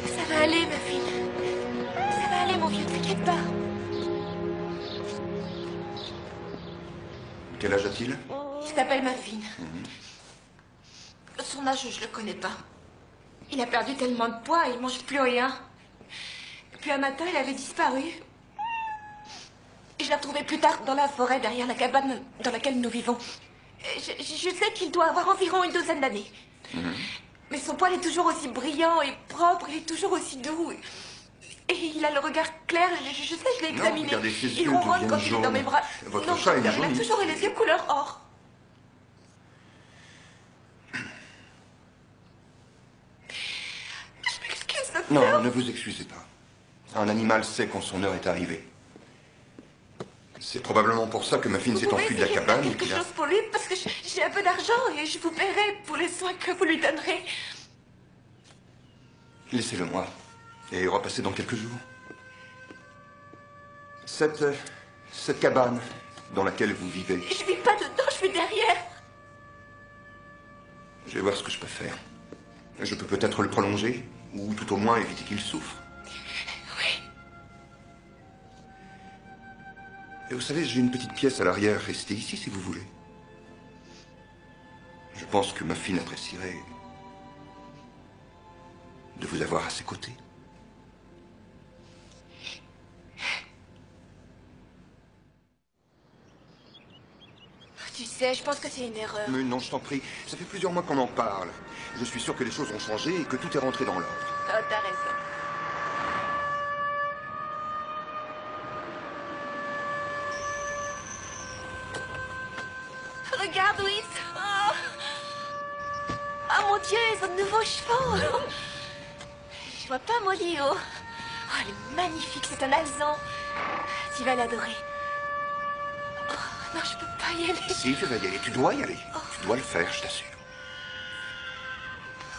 Ça va aller, ma fille. Ça va aller, mon vieux, t'inquiète pas. Quel âge a-t-il? Il s'appelle Muffin. Son âge, je le connais pas. Il a perdu tellement de poids, il mange plus rien. Et puis un matin, il avait disparu. Et je l'ai retrouvé plus tard dans la forêt, derrière la cabane dans laquelle nous vivons. Je sais qu'il doit avoir environ une douzaine d'années. Mais son poil est toujours aussi brillant et propre, il est toujours aussi doux. Et il a le regard clair, je sais, je l'ai examiné. Regardez ses Il yeux ronronne quand deviennent il est dans mes jaunes. bras. Votre Non, chat est il a jauni. toujours eu les yeux couleur or. Je m'excuse, docteur. Non, ne vous excusez pas. Un animal sait quand son heure est arrivée. C'est probablement pour ça que Muffin s'est enfui de la cabane et Quelque qu'il a... chose pour lui, parce que j'ai un peu d'argent et je vous paierai pour les soins que vous lui donnerez. Laissez-le moi. Et repassez dans quelques jours. Cette cabane dans laquelle vous vivez, Je vis pas dedans, je suis derrière. je vais voir ce que je peux faire. Je peux peut-être le prolonger, ou tout au moins éviter qu'il souffre. Oui. Et vous savez, j'ai une petite pièce à l'arrière. Restez ici si vous voulez. Je pense que Muffin apprécierait de vous avoir à ses côtés. Tu sais, je pense que c'est une erreur. Mais non, je t'en prie. Ça fait plusieurs mois qu'on en parle. Je suis sûr que les choses ont changé et que tout est rentré dans l'ordre. Oh, t'as raison. Regarde, Whit. Oh, mon Dieu, ils ont de nouveaux chevaux. Je vois pas Molly. Oh, elle est magnifique, c'est un alezan. Tu vas l'adorer. Oh, non, je peux pas y aller. Si, tu vas y aller. Tu dois y aller. Tu dois le faire, je t'assure.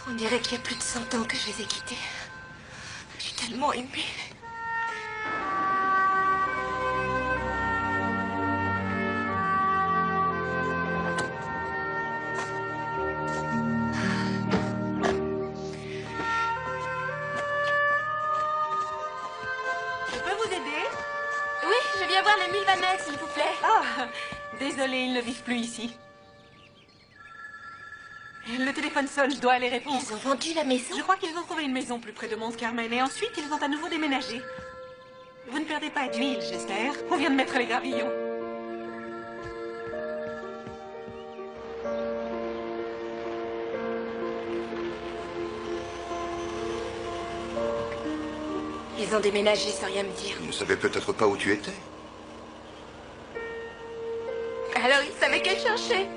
On dirait qu'il y a plus de 100 ans que je les ai quittés. Je suis tellement aimée. Je peux vous aider? Oui, je viens voir les Mulvanais, s'il vous plaît. Ah, désolé, ils ne vivent plus ici. Le téléphone sonne, je dois aller répondre. Ils ont vendu la maison? Je crois qu'ils ont trouvé une maison plus près de Mont Carmel et ensuite ils ont à nouveau déménagé. Vous ne perdez pas d'huile, j'espère. On vient de mettre les gravillons. Ils ont déménagé sans rien me dire. Ils ne savaient peut-être pas où tu étais. Alors ils savaient qu'elle cherchait.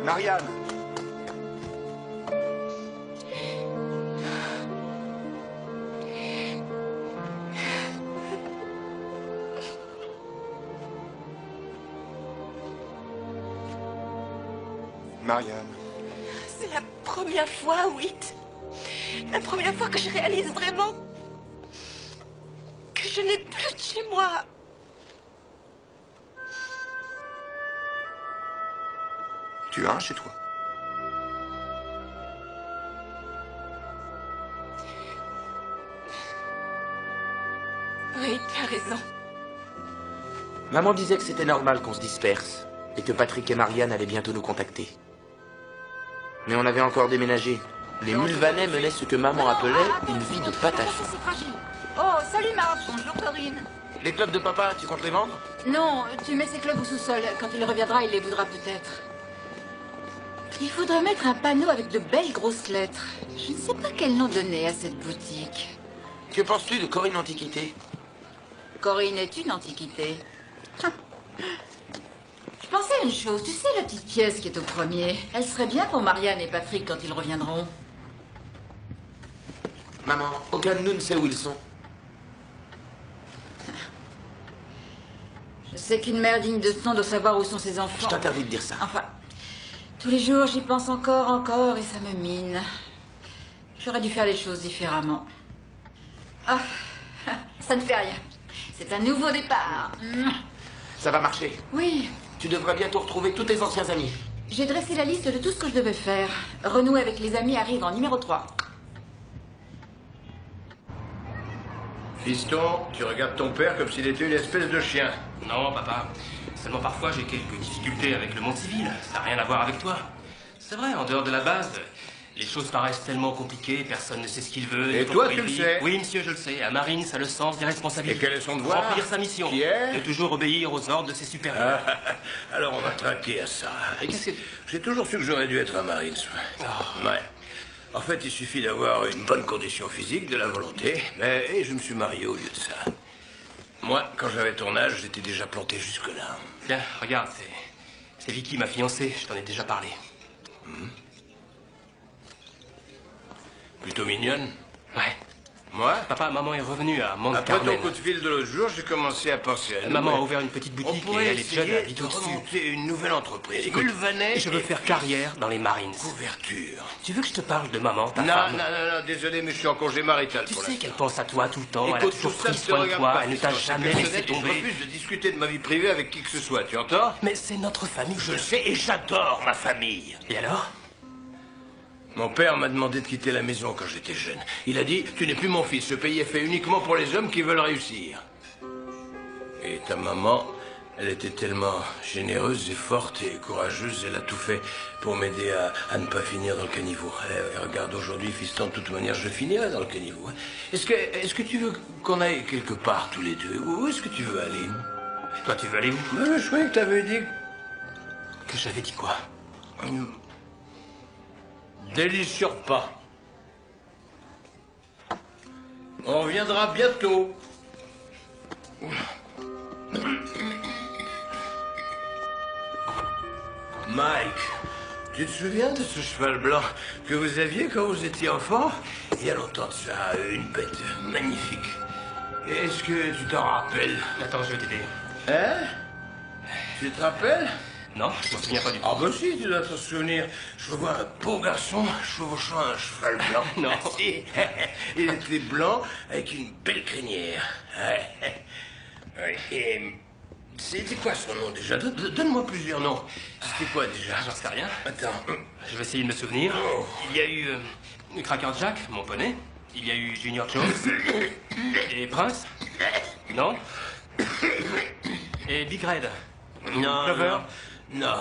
Marianne! Marianne. C'est la première fois, Whit. La première fois que je réalise vraiment que je n'ai plus de chez moi. Tu as un chez toi? Oui, tu as raison. Maman disait que c'était normal qu'on se disperse et que Patrick et Marianne allaient bientôt nous contacter. Mais on avait encore déménagé. Les Mulvanais menaient ce que maman appelait une vie de patachon. C'est fragile. Oh, salut Marge. Bonjour Corinne. Les clubs de papa, tu comptes les vendre? Non, tu mets ces clubs au sous-sol. Quand il reviendra, il les voudra peut-être. Il faudrait mettre un panneau avec de belles grosses lettres. Je ne sais pas quel nom donner à cette boutique. Que penses-tu de Corinne Antiquité? Corinne est une antiquité. Je pensais à une chose. Tu sais la petite pièce qui est au premier? Elle serait bien pour Marianne et Patrick quand ils reviendront. Maman, aucun de nous ne sait où ils sont. Je sais qu'une mère digne de ce nom doit savoir où sont ses enfants. Je t'interdis de dire ça. Enfin, Tous les jours, j'y pense encore, et ça me mine. J'aurais dû faire les choses différemment. Ah, ça ne fait rien. C'est un nouveau départ. Ça va marcher. Oui. Tu devrais bientôt retrouver tous tes anciens amis. J'ai dressé la liste de tout ce que je devais faire. Renouer avec les amis arrive en numéro 3. Fiston, tu regardes ton père comme s'il était une espèce de chien. Non, papa. Seulement parfois j'ai quelques difficultés avec le monde civil. Ça n'a rien à voir avec toi. C'est vrai, en dehors de la base, les choses paraissent tellement compliquées, personne ne sait ce qu'il veut. Et toi, tu le sais? Oui, monsieur, je le sais. À Marine, ça a le sens des responsabilités. Et quel est son devoir? Remplir sa mission. Qui est? De toujours obéir aux ordres de ses supérieurs. Alors on va traquer à ça. Et qu'est-ce que... J'ai toujours su que j'aurais dû être un Marines. Ouais. En fait, il suffit d'avoir une bonne condition physique, de la volonté. Mais je me suis marié au lieu de ça. Moi, quand j'avais ton âge, j'étais déjà planté jusque-là. Tiens, regarde, c'est Vicky, ma fiancée. Je t'en ai déjà parlé. Plutôt mignonne. Ouais. Moi? Papa, maman est revenue à Mont Après Carmel. ton coup de fil de l'autre jour, j'ai commencé à penser à nous. Maman a mais ouvert une petite boutique on pourrait et elle est jeune, elle essayer habite de au-dessus. remonter une nouvelle entreprise. Écoute, Mulvaney je veux faire carrière dans les Marines. Couverture. Tu veux que je te parle de maman, ta Non, femme? non, désolé, mais je suis en congé marital Tu pour sais l'instant. qu'elle pense à toi tout le temps, elle a Écoute, toujours tout ça pris ne te soin de regarde toi, pas, elle ne t'a Fiston, jamais c'est laissé personnel, tomber. Je refuse de discuter de ma vie privée avec qui que ce soit, tu entends? Mais c'est notre famille. Je le sais et j'adore ma famille. Et alors? Mon père m'a demandé de quitter la maison quand j'étais jeune. Il a dit, tu n'es plus mon fils, ce pays est fait uniquement pour les hommes qui veulent réussir. Et ta maman, elle était tellement généreuse et forte et courageuse, elle a tout fait pour m'aider à ne pas finir dans le caniveau. Et regarde, aujourd'hui, fiston, de toute manière, je finirai dans le caniveau. Est-ce que tu veux qu'on aille quelque part tous les deux? Où est-ce que tu veux aller? Toi, tu veux aller où? Je croyais que t'avais dit... Que j'avais dit quoi? Délice sur pas. On reviendra bientôt. Mike, tu te souviens de ce cheval blanc que vous aviez quand vous étiez enfant? Il y a longtemps de ça, une bête magnifique. Est-ce que tu t'en rappelles? Attends, je vais t'aider. Hein? Tu te rappelles? Non, je m'en souviens pas du tout. Ah bah si, tu dois t'en souvenir. Je vois un beau garçon chevauchant un cheval blanc. Non. Si. Il était blanc avec une belle crinière. Ouais. Et c'était quoi son nom déjà? Donne-moi plusieurs noms. C'était quoi déjà? J'en sais rien. Attends. Je vais essayer de me souvenir. Oh. Il y a eu Cracker Jack, mon poney. Il y a eu Junior Jones. Et Prince. Non. Et Big Red. Non, Clover. Non.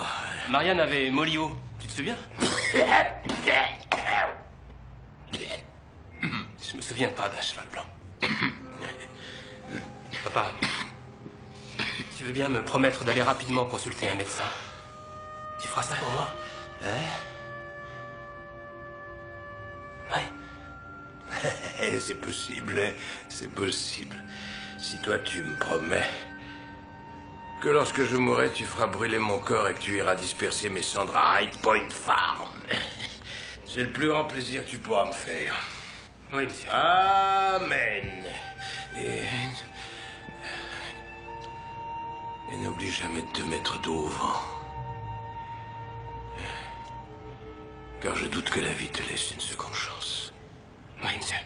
Marianne avait Molly-O. Tu te souviens? Je me souviens pas d'un cheval blanc. Papa, tu veux bien me promettre d'aller rapidement consulter un médecin? Tu feras ça pour moi? Ouais. C'est possible, hein. C'est possible. Si toi tu me promets que lorsque je mourrai, tu feras brûler mon corps et que tu iras disperser mes cendres à High Point Farm. C'est le plus grand plaisir que tu pourras me faire. Oui, monsieur. Amen. Et n'oublie jamais de te mettre dos au vent. Car je doute que la vie te laisse une seconde chance. Oui, monsieur.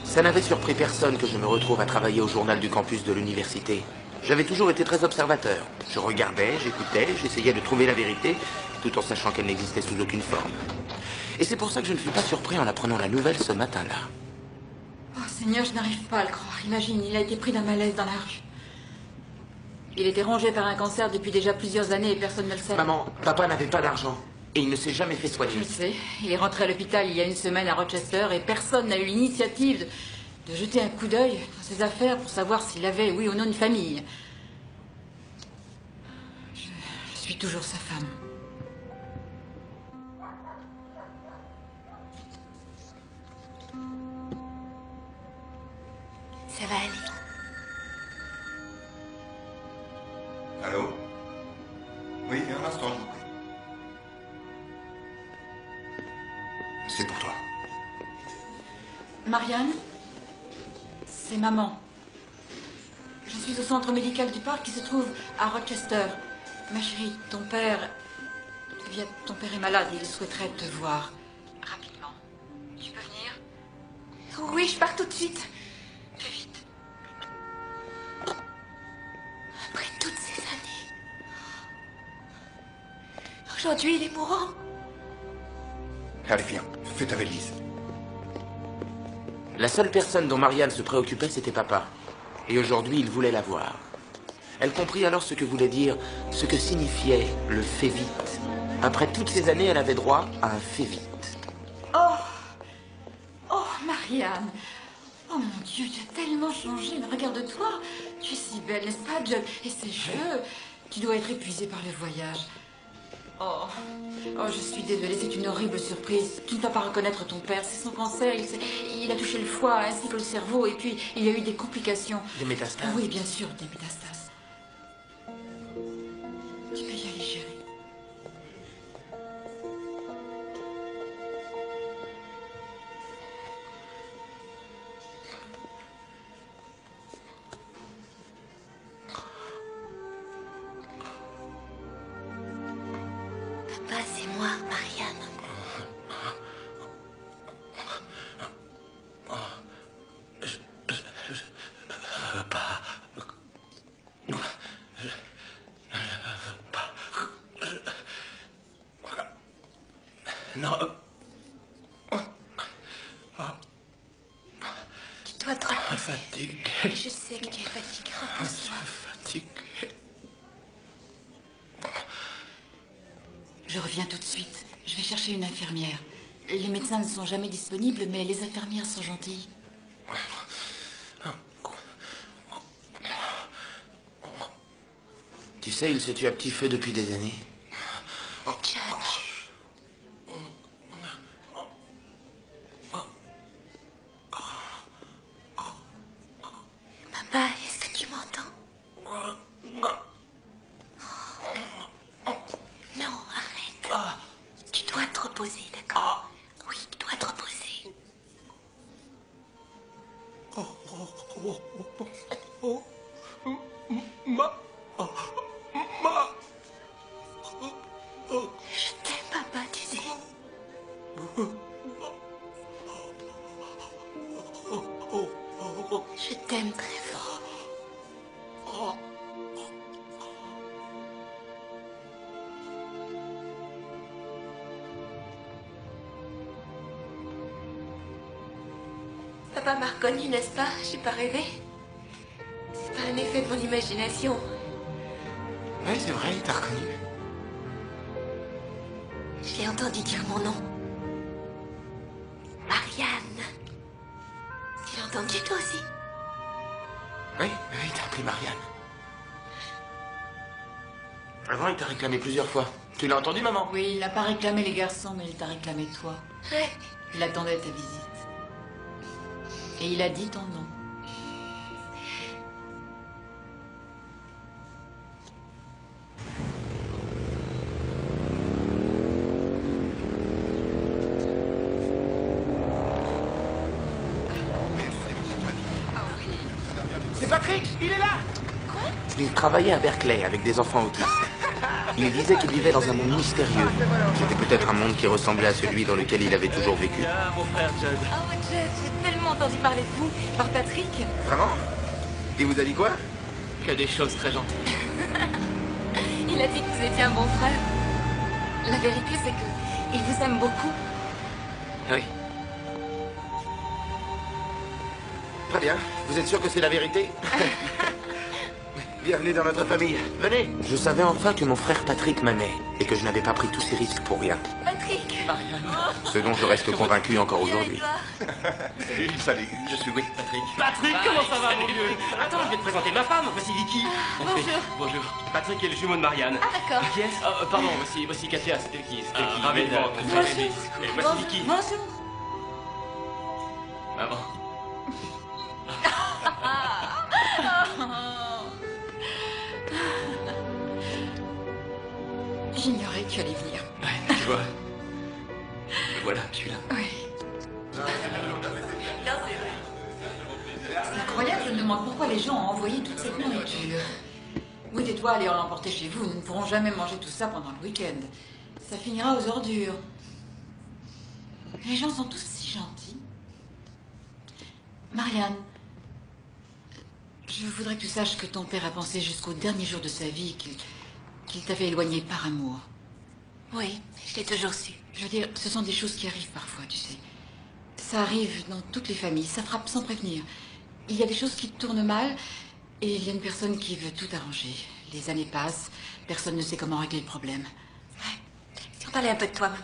Ça n'avait surpris personne que je me retrouve à travailler au journal du campus de l'université. J'avais toujours été très observateur. Je regardais, j'écoutais, j'essayais de trouver la vérité, tout en sachant qu'elle n'existait sous aucune forme. Et c'est pour ça que je ne fus pas surpris en apprenant la nouvelle ce matin-là. Oh Seigneur, je n'arrive pas à le croire. Imagine, il a été pris d'un malaise dans la rue. Il était rongé par un cancer depuis déjà plusieurs années et personne ne le sait. Maman, papa n'avait pas d'argent. Et il ne s'est jamais fait soigner. Je le sais. Il est rentré à l'hôpital il y a une semaine à Rochester et personne n'a eu l'initiative de jeter un coup d'œil dans ses affaires pour savoir s'il avait, oui ou non, une famille. Je suis toujours sa femme. Ça va aller. Allô? Oui, un instant, je vous prie. C'est pour toi. Marianne, c'est maman. Je suis au centre médical du parc qui se trouve à Rochester. Ma chérie, ton père est malade et il souhaiterait te voir. Rapidement. Tu peux venir? Oui, je pars tout de suite. Fais vite. Après toutes ces années. Aujourd'hui, il est mourant. Allez, viens, fais ta valise. La seule personne dont Marianne se préoccupait, c'était papa. Et aujourd'hui, il voulait la voir. Elle comprit alors ce que voulait dire, ce que signifiait le « fais vite ». Après toutes ces années, elle avait droit à un « fais vite ». Oh, Marianne. Oh mon Dieu, tu as tellement changé. Mais regarde-toi. Tu es si belle, n'est-ce pas, Judd? Et ces cheveux. Tu dois être épuisée par le voyage. Oh, je suis désolée, c'est une horrible surprise. Tu ne vas pas reconnaître ton père, c'est son cancer. Il a touché le foie ainsi que le cerveau et puis il y a eu des complications. Des métastases? Oui, bien sûr, des métastases. Tu peux y aller, chérie. Papa, c'est moi, Marianne. Non. Tu dois te reposer. Fatigué. Je sais que tu es fatigué. Repose-toi. Fatigué. Je reviens tout de suite. Je vais chercher une infirmière. Les médecins ne sont jamais disponibles, mais les infirmières sont gentilles. Tu sais, il se tue à petit feu depuis des années. Papa, est-ce que tu m'entends? Non, arrête. Tu dois te reposer, d'accord? Oui, tu dois te reposer. Je t'aime, papa, tu sais. Je t'aime très fort. Papa m'a reconnu, n'est-ce pas? J'ai pas rêvé. C'est pas un effet de mon imagination. Oui, c'est vrai, il t'a reconnu. Je l'ai entendu dire mon nom. Marianne. Tu l'as entendu toi aussi? Oui, il t'a appelé Marianne. Avant, il t'a réclamé plusieurs fois. Tu l'as entendu, maman? Oui, il n'a pas réclamé les garçons, mais il t'a réclamé toi. Ouais. Il attendait ta visite. Et il a dit ton nom. C'est Patrick, il est là! Il travaillait à Berkeley avec des enfants autistes. Il disait qu'il vivait dans un monde mystérieux. C'était peut-être un monde qui ressemblait à celui dans lequel il avait toujours vécu. Ah, mon frère Judd. Oh, Judd, j'ai tellement entendu parler de vous par Patrick. Vraiment? Il vous a dit quoi? Que des choses très gentilles. Il a dit que vous étiez un bon frère. La vérité, c'est que il vous aime beaucoup. Oui. Très bien. Vous êtes sûr que c'est la vérité? Bienvenue dans notre famille. Venez. Je savais enfin que mon frère Patrick m'aimait et que je n'avais pas pris tous ces risques pour rien. Patrick. Ce dont je reste convaincu encore aujourd'hui. Salut, je suis Wick. Patrick. Patrick, comment ça va, mon vieux? Attends, je vais te présenter ma femme. Voici Vicky. Bonjour. Bonjour. Patrick est le jumeau de Marianne. Ah, d'accord. Yes. Pardon, voici Katia, c'était qui? ravi de vous rencontrer. Et voici Vicky. Bonjour. Maman. que tu allais venir. Ouais, tu vois. Me voilà, je suis là. Oui. C'est incroyable, je me demande pourquoi les gens ont envoyé toute cette nourriture. Oui, tais-toi, allez en l'emporter chez vous. Nous ne pourrons jamais manger tout ça pendant le week-end. Ça finira aux ordures. Les gens sont tous si gentils. Marianne, je voudrais que tu saches que ton père a pensé jusqu'au dernier jour de sa vie qu'il t'avait éloigné par amour. Oui, je l'ai toujours su. Je veux dire, ce sont des choses qui arrivent parfois, tu sais. Ça arrive dans toutes les familles, ça frappe sans prévenir. Il y a des choses qui tournent mal et il y a une personne qui veut tout arranger. Les années passent, personne ne sait comment régler le problème. Ouais. Si on parlait un peu de toi, maman.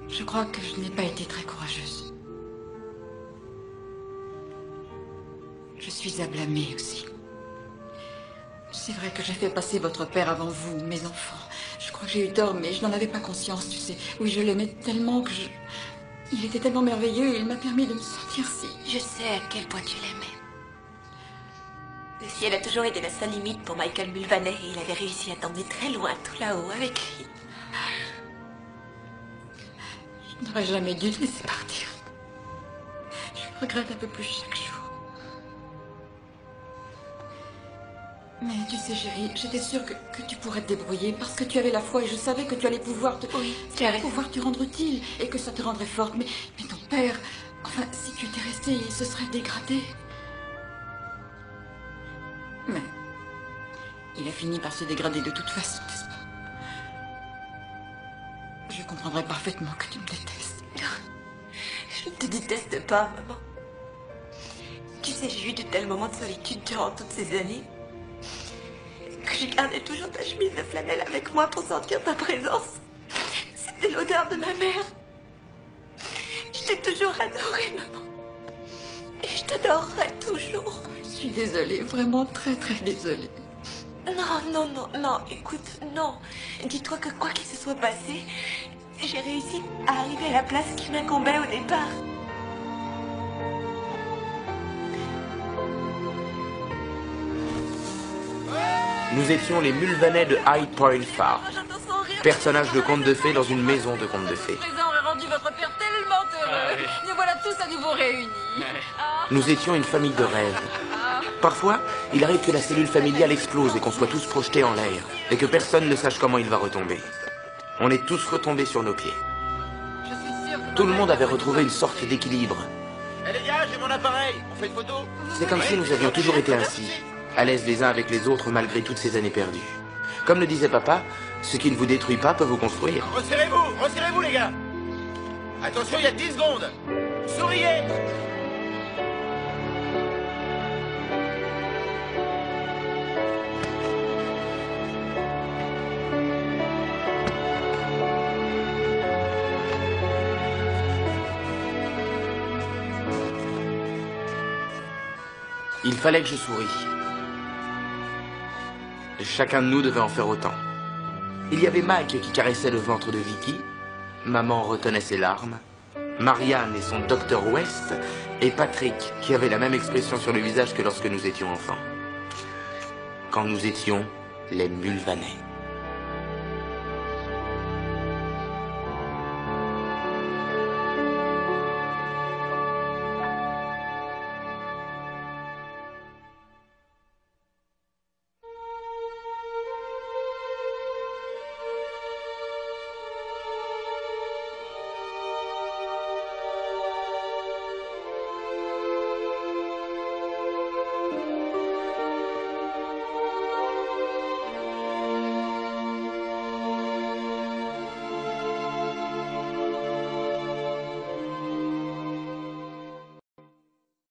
Je crois que je n'ai pas été très courageuse. Je suis à blâmer aussi. C'est vrai que j'ai fait passer votre père avant vous, mes enfants. Je crois que j'ai eu tort, mais je n'en avais pas conscience, tu sais. Oui, je l'aimais tellement que je... Il était tellement merveilleux, il m'a permis de me sentir si... Je sais à quel point tu l'aimais. Le ciel a toujours été la seule limite pour Michael Mulvaney et il avait réussi à t'emmener très loin, tout là-haut, avec lui. Je n'aurais jamais dû te laisser partir. Je le regrette un peu plus chaque jour. Mais tu sais, chérie, j'étais sûre que tu pourrais te débrouiller parce que tu avais la foi et je savais que tu allais pouvoir te... Oui, pouvoir te rendre utile et que ça te rendrait forte. Mais ton père... Enfin, si tu étais restée, il se serait dégradé. Mais... il a fini par se dégrader de toute façon, n'est-ce pas? Je comprendrais parfaitement que tu me détestes. Je ne te déteste pas, maman. Tu sais, j'ai eu de tels moments de solitude durant toutes ces années que j'ai gardé toujours ta chemise de flanelle avec moi pour sentir ta présence. C'était l'odeur de ma mère. Je t'ai toujours adorée, maman. Et je t'adorerai toujours. Je suis désolée, vraiment très très désolée. Non, écoute, non. Dis-toi que quoi qu'il se soit passé, j'ai réussi à arriver à la place qui m'incombait au départ. Nous étions les Mulvaney de Hyde Point Farm, personnages de contes de fées dans une maison de contes de fées. Ce présent aurait rendu votre père tellement heureux. Nous voilà tous à nouveau réunis. Nous étions une famille de rêves. Parfois, il arrive que la cellule familiale explose et qu'on soit tous projetés en l'air, et que personne ne sache comment il va retomber. On est tous retombés sur nos pieds. Tout le monde avait retrouvé une sorte d'équilibre. Eh les gars, j'ai mon appareil. On fait une photo? C'est comme si nous avions toujours été ainsi, à l'aise les uns avec les autres malgré toutes ces années perdues. Comme le disait papa, ce qui ne vous détruit pas peut vous construire. Resserrez-vous les gars. Attention, il y a 10 secondes. Souriez. Il fallait que je sourie. Chacun de nous devait en faire autant. Il y avait Mike qui caressait le ventre de Vicky, maman retenait ses larmes, Marianne et son Dr West, et Patrick qui avait la même expression sur le visage que lorsque nous étions enfants. Quand nous étions les Mulvaney.